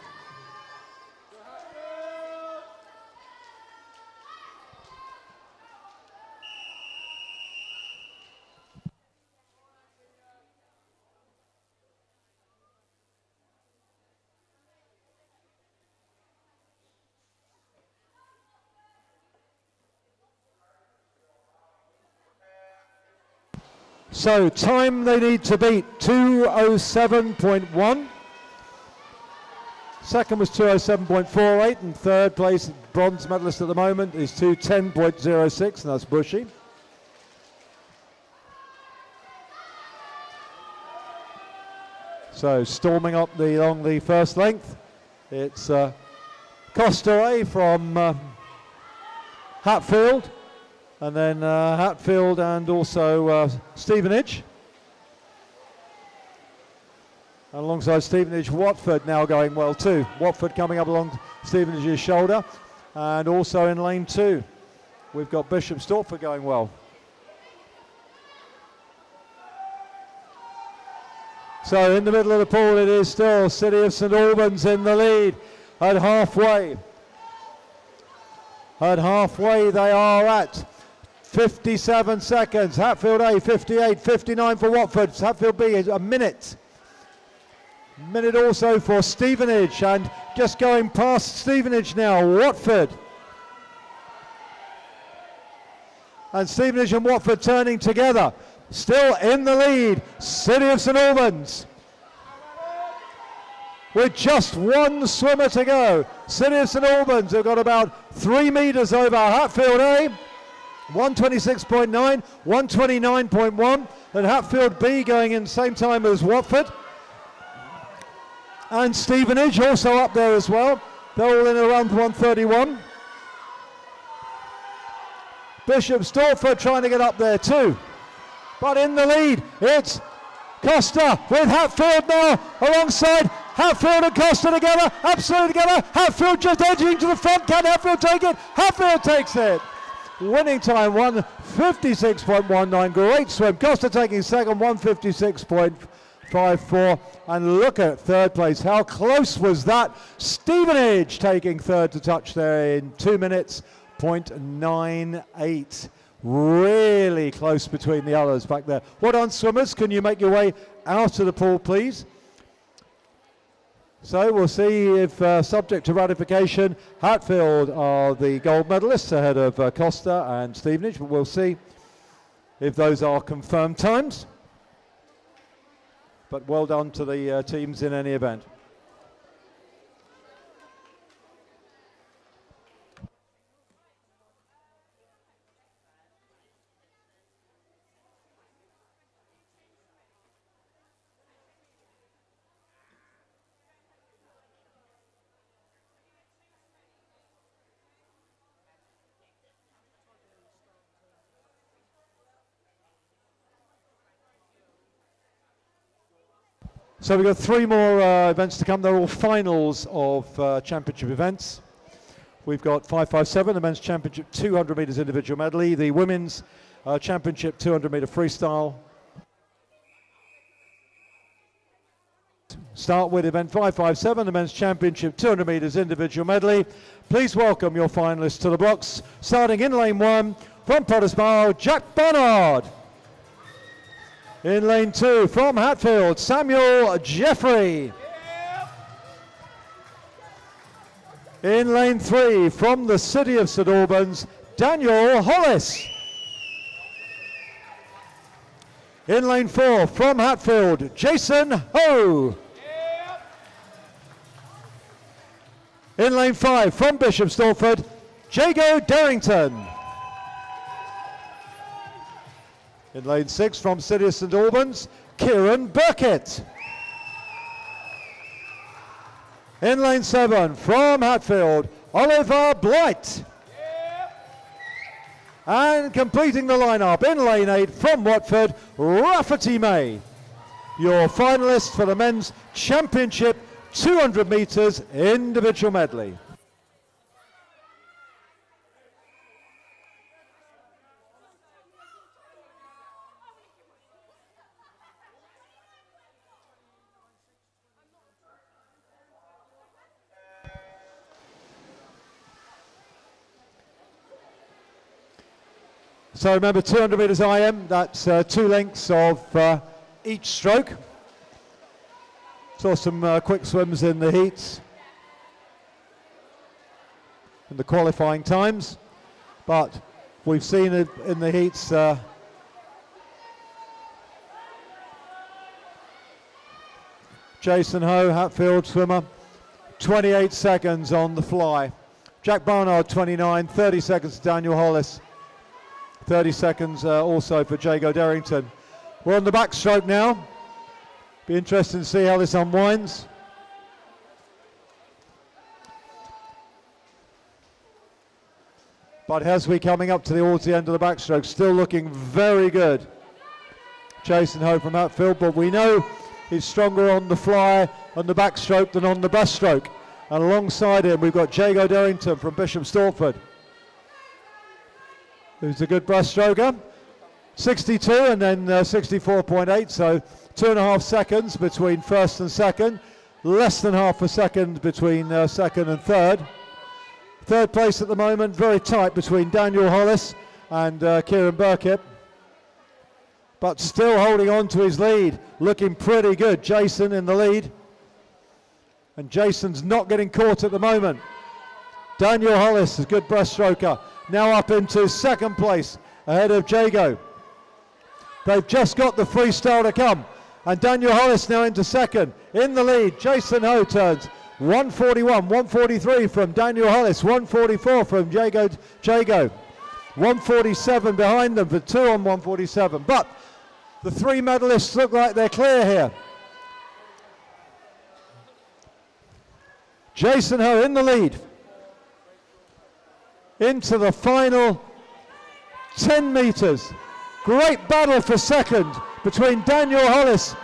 So time they need to beat, 2:07.1. Second was 2:07.48, and third place bronze medalist at the moment is 2:10.06, and that's Bushy. So storming up along the first length, it's Costa from Hatfield. And then Hatfield and also Stevenage. And alongside Stevenage, Watford now going well too. Watford coming up along Stevenage's shoulder. And also in lane 2, we've got Bishop Stortford going well. So in the middle of the pool it is still City of St Albans in the lead at halfway. At halfway they are at 57 seconds. Hatfield A 58, 59 for Watford. Hatfield B is a minute. Minute also for Stevenage, and just going past Stevenage now, Watford. And Stevenage and Watford turning together. Still in the lead, City of St Albans. With just one swimmer to go. City of St Albans have got about 3 metres over Hatfield A. 126.9, 129.1, and Hatfield B going in same time as Watford. And Stevenage also up there as well. They're all in around 131. Bishop Stortford trying to get up there too. But in the lead, it's Costa with Hatfield now alongside Hatfield and Costa together, absolutely together. Hatfield just edging to the front. Can Hatfield take it? Hatfield takes it. Winning time 1:56.19. Great swim. Costa taking second, 1:56.54. And look at third place. How close was that? Stevenage taking third to touch there in 2 minutes, 0.98. Really close between the others back there. Well done, swimmers. Can you make your way out of the pool, please? So we'll see if, subject to ratification, Hatfield are the gold medalists ahead of Costa and Stevenage, but we'll see if those are confirmed times. But well done to the teams in any event. So we've got 3 more events to come. They're all finals of championship events. We've got 557, the men's championship 200 metres individual medley, the women's championship 200 metre freestyle. Start with event 557, the men's championship 200 metres individual medley. Please welcome your finalists to the blocks. Starting in lane 1 from Potter's Mile, Jack Barnard. In lane 2 from Hatfield, Samuel Jeffrey. In lane 3 from the city of St Albans, Daniel Hollis. In lane 4 from Hatfield, Jason Ho. In lane 5 from Bishop Stortford, Jago Darrington. In lane 6 from City of St Albans, Kieran Burkett. In lane 7 from Hatfield, Oliver Blight. And completing the lineup in lane 8 from Watford, Rafferty May. Your finalists for the men's championship 200 metres individual medley. So remember, 200 metres IM, that's 2 lengths of each stroke. Saw some quick swims in the heats and the qualifying times, but we've seen it in the heats Jason Ho, Hatfield swimmer, 28 seconds on the fly. Jack Barnard 29, 30 seconds to Daniel Hollis. 30 seconds also for Jago Darrington. We're on the backstroke now. Be interesting to see how this unwinds. But Hesby coming up towards the end of the backstroke, still looking very good. Jason Ho from Hatfield, but we know he's stronger on the fly, on the backstroke than on the breaststroke. And alongside him we've got Jago Darrington from Bishop Stortford, who's a good breaststroker. 62 and then 64.8, so 2.5 seconds between first and second, less than half a second between second and third. Third place at the moment, very tight between Daniel Hollis and Kieran Burkett, but still holding on to his lead, looking pretty good. Jason in the lead, and Jason's not getting caught at the moment. Daniel Hollis is a good breaststroker, now up into second place ahead of Jago. They've just got the freestyle to come, and Daniel Hollis now into second. In the lead, Jason Ho turns 141, 143 from Daniel Hollis, 144 from Jago. 147 behind them for 2 on 147. But the 3 medalists look like they're clear here. Jason Ho in the lead. Into the final 10 metres. Great battle for second between Daniel Hollis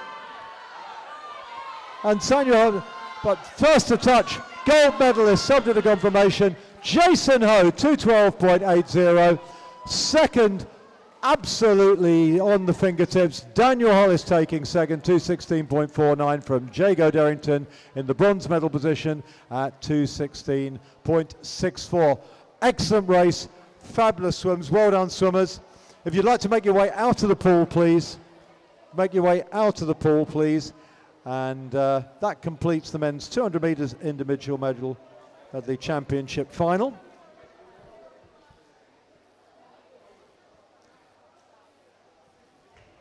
and Samuel, but first to touch, gold medalist, subject to confirmation, Jason Ho, 2:12.80. Second, absolutely on the fingertips, Daniel Hollis taking second, 2:16.49 from Jago Derrington in the bronze medal position at 2:16.64. Excellent race, fabulous swims, well done swimmers. If you'd like to make your way out of the pool, please. Make your way out of the pool, please. And that completes the men's 200 metres individual medal at the championship final.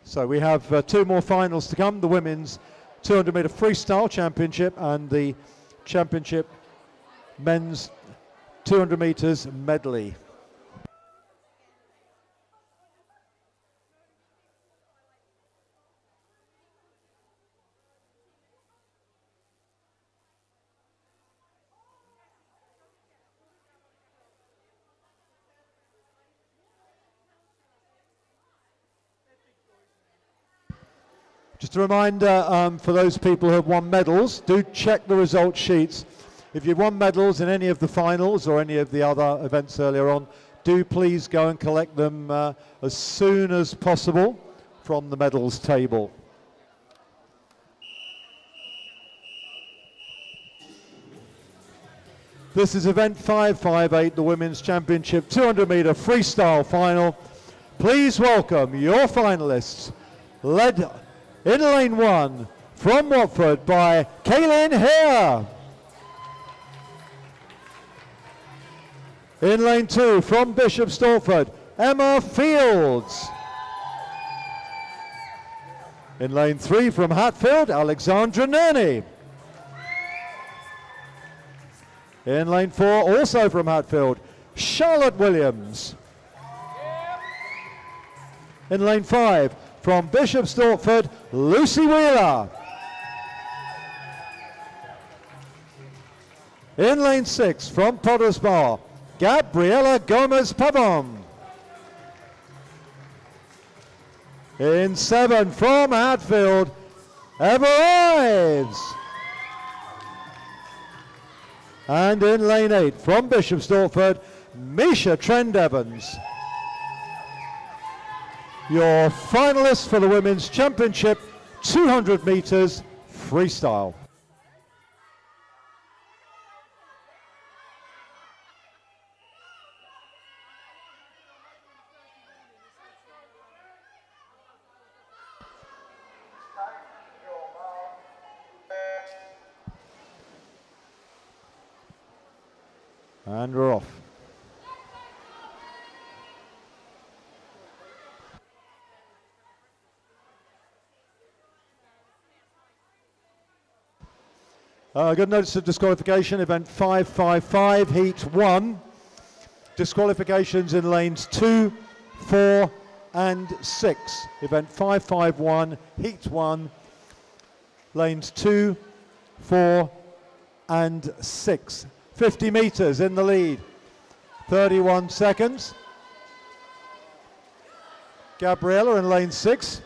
So we have two more finals to come, the women's 200 metre freestyle championship and the championship men's 200 metres medley. Just a reminder for those people who have won medals, do check the result sheets. If you've won medals in any of the finals or any of the other events earlier on, do please go and collect them as soon as possible from the medals table. This is event 558, the Women's Championship 200 metre freestyle final. Please welcome your finalists, led in lane 1 from Watford by Kaylin Hare. In lane 2 from Bishop Stortford, Emma Fields. In lane 3 from Hatfield, Alexandra Nerney. In lane 4, also from Hatfield, Charlotte Williams. In lane 5, from Bishop Stortford, Lucy Wheeler. In lane 6, from Potters Bar, Gabriela Gomez-Pavon. In 7, from Hatfield, Ever Ives. And in lane 8, from Bishop Stortford, Misha Trend Evans. Your finalists for the Women's Championship 200 metres freestyle. And we're off. Good notice of disqualification, event 555, heat 1. Disqualifications in lanes 2, 4 and 6. Event 551, heat 1, lanes 2, 4 and 6. 50 metres in the lead, 31 seconds. Gabriella in lane 6.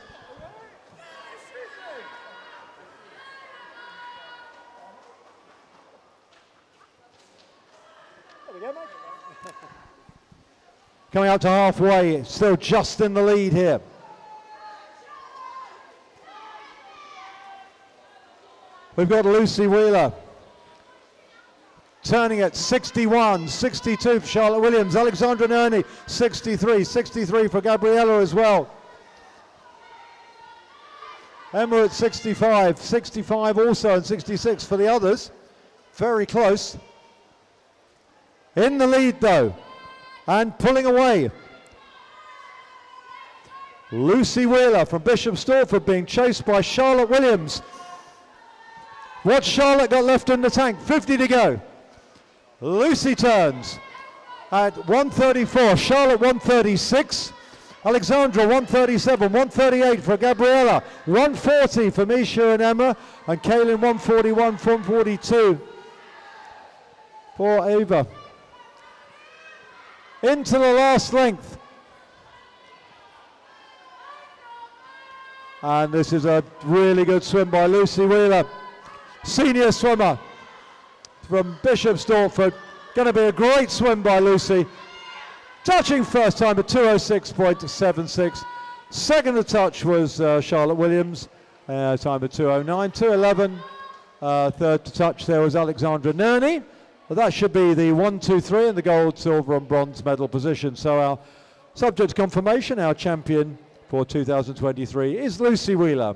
Coming out to halfway, still just in the lead here. We've got Lucy Wheeler turning at 61, 62 for Charlotte Williams, Alexandra Nerney 63, 63 for Gabriella as well. Emma at 65, 65 also and 66 for the others. Very close. In the lead though, and pulling away, Lucy Wheeler from Bishop Stortford being chased by Charlotte Williams. What's Charlotte got left in the tank? 50 to go. Lucy turns at 134, Charlotte 136, Alexandra 137, 138 for Gabriella, 140 for Misha and Emma, and Kaylin 141, 142 for Ava. Into the last length. And this is a really good swim by Lucy Wheeler. senior swimmer from Bishop Stortford. Going to be a great swim by Lucy. Touching first time at 2:06.76. Second to touch was Charlotte Williams, time at 2:09. 2:11. Third to touch there was Alexandra Nerney. Well, that should be the 1, 2, 3 in the gold, silver and bronze medal position. So our subject to confirmation, our champion for 2023 is Lucy Wheeler.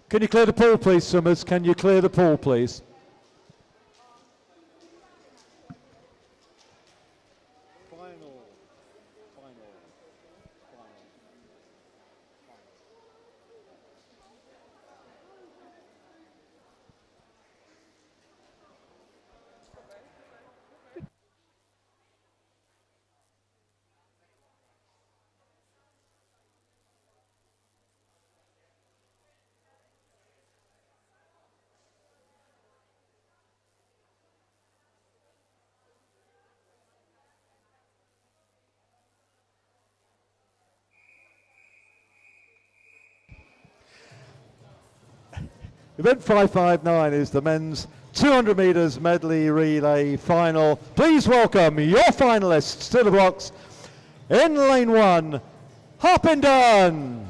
Can you clear the pool, please, swimmers? Can you clear the pool, please? Event 559 is the men's 200 metres medley relay final. Please welcome your finalists to the blocks. In lane 1, Harpenden.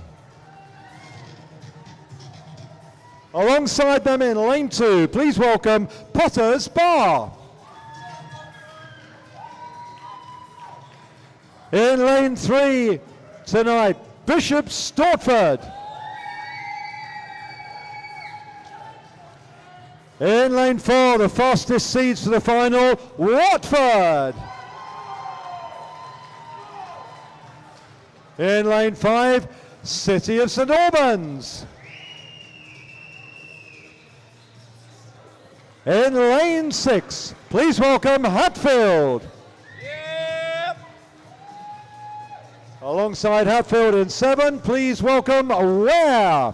Alongside them in lane 2, please welcome Potters Bar. In lane 3 tonight, Bishop Stortford. In lane 4, the fastest seeds to the final, Watford. In lane 5, City of St Albans. In lane 6, please welcome Hatfield. Yep. Alongside Hatfield in 7, please welcome Ware.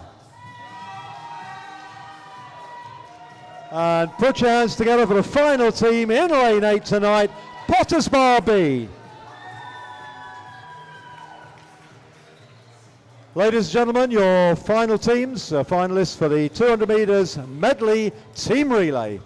And put your hands together for the final team in lane 8 tonight, Potters Bar B. Ladies and gentlemen, your final teams, finalists for the 200 metres medley team relay.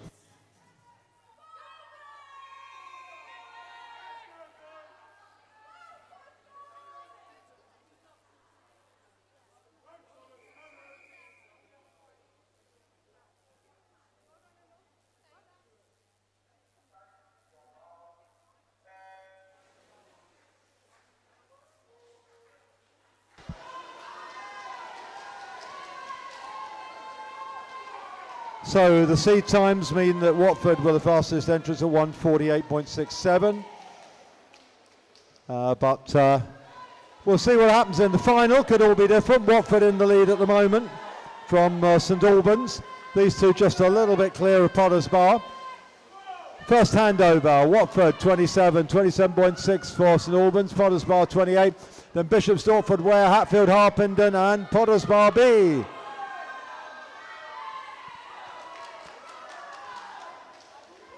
So the seed times mean that Watford were the fastest entrants at 1:48.67. But we'll see what happens in the final. Could all be different. Watford in the lead at the moment from St Albans. These two just a little bit clear of Potters Bar. First handover, Watford 27.6 for St Albans, Potters Bar 28. Then Bishop Stortford, Ware, Hatfield, Harpenden and Potters Bar B.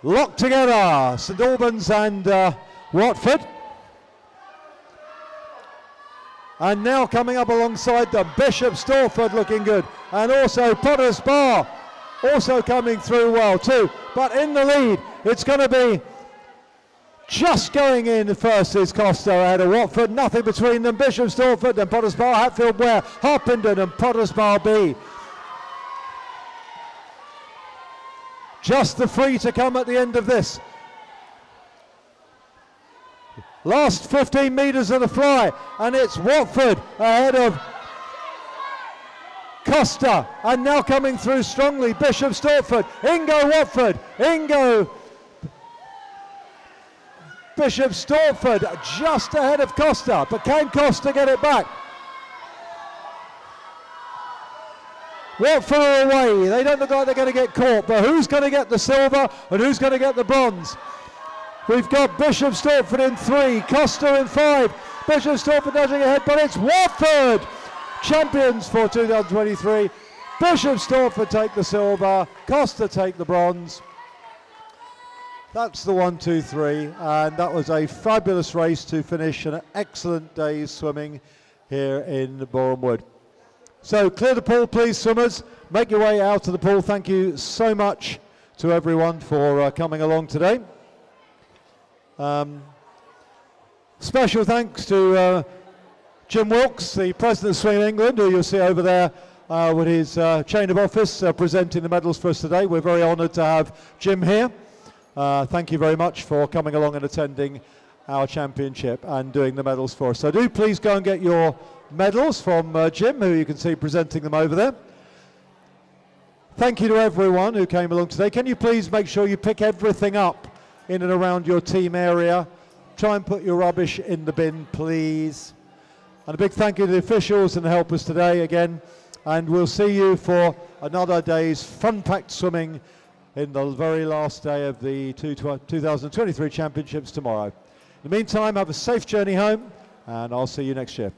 Locked together, St Albans and Watford. And now coming up alongside them, Bishop Stortford looking good. And also Potters Bar also coming through well too. But in the lead, it's going to be just going in first is Costa ahead of Watford. Nothing between them. Bishop Stortford, then Potters Bar, Hatfield, Ware, Harpenden and Potters Bar B. Just the three to come at the end of this. Last 15 metres of the fly, and it's Watford ahead of Costa, and now coming through strongly, Bishop Stortford, Ingo Watford, Ingo, Bishop Stortford just ahead of Costa, but can Costa get it back? Watford are away, they don't look like they're going to get caught, but who's going to get the silver and who's going to get the bronze? We've got Bishop Stortford in 3, Costa in 5, Bishop Stortford dodging ahead, but it's Watford! Champions for 2023. Bishop Stortford take the silver, Costa take the bronze. That's the 1, 2, 3, and that was a fabulous race to finish an excellent day's swimming here in Boreham Wood. So clear the pool, please, swimmers. Make your way out of the pool. Thank you so much to everyone for coming along today. Special thanks to Jim Wilkes, the President of Swimming England, who you'll see over there with his chain of office presenting the medals for us today. We're very honoured to have Jim here. Thank you very much for coming along and attending our championship and doing the medals for us. So do please go and get your medals from Jim, who you can see presenting them over there. Thank you to everyone who came along today. Can you please make sure you pick everything up in and around your team area? Try and put your rubbish in the bin, please. And a big thank you to the officials and the helpers today again. And we'll see you for another day's fun-packed swimming in the very last day of the 2023 Championships tomorrow. In the meantime, have a safe journey home, and I'll see you next year.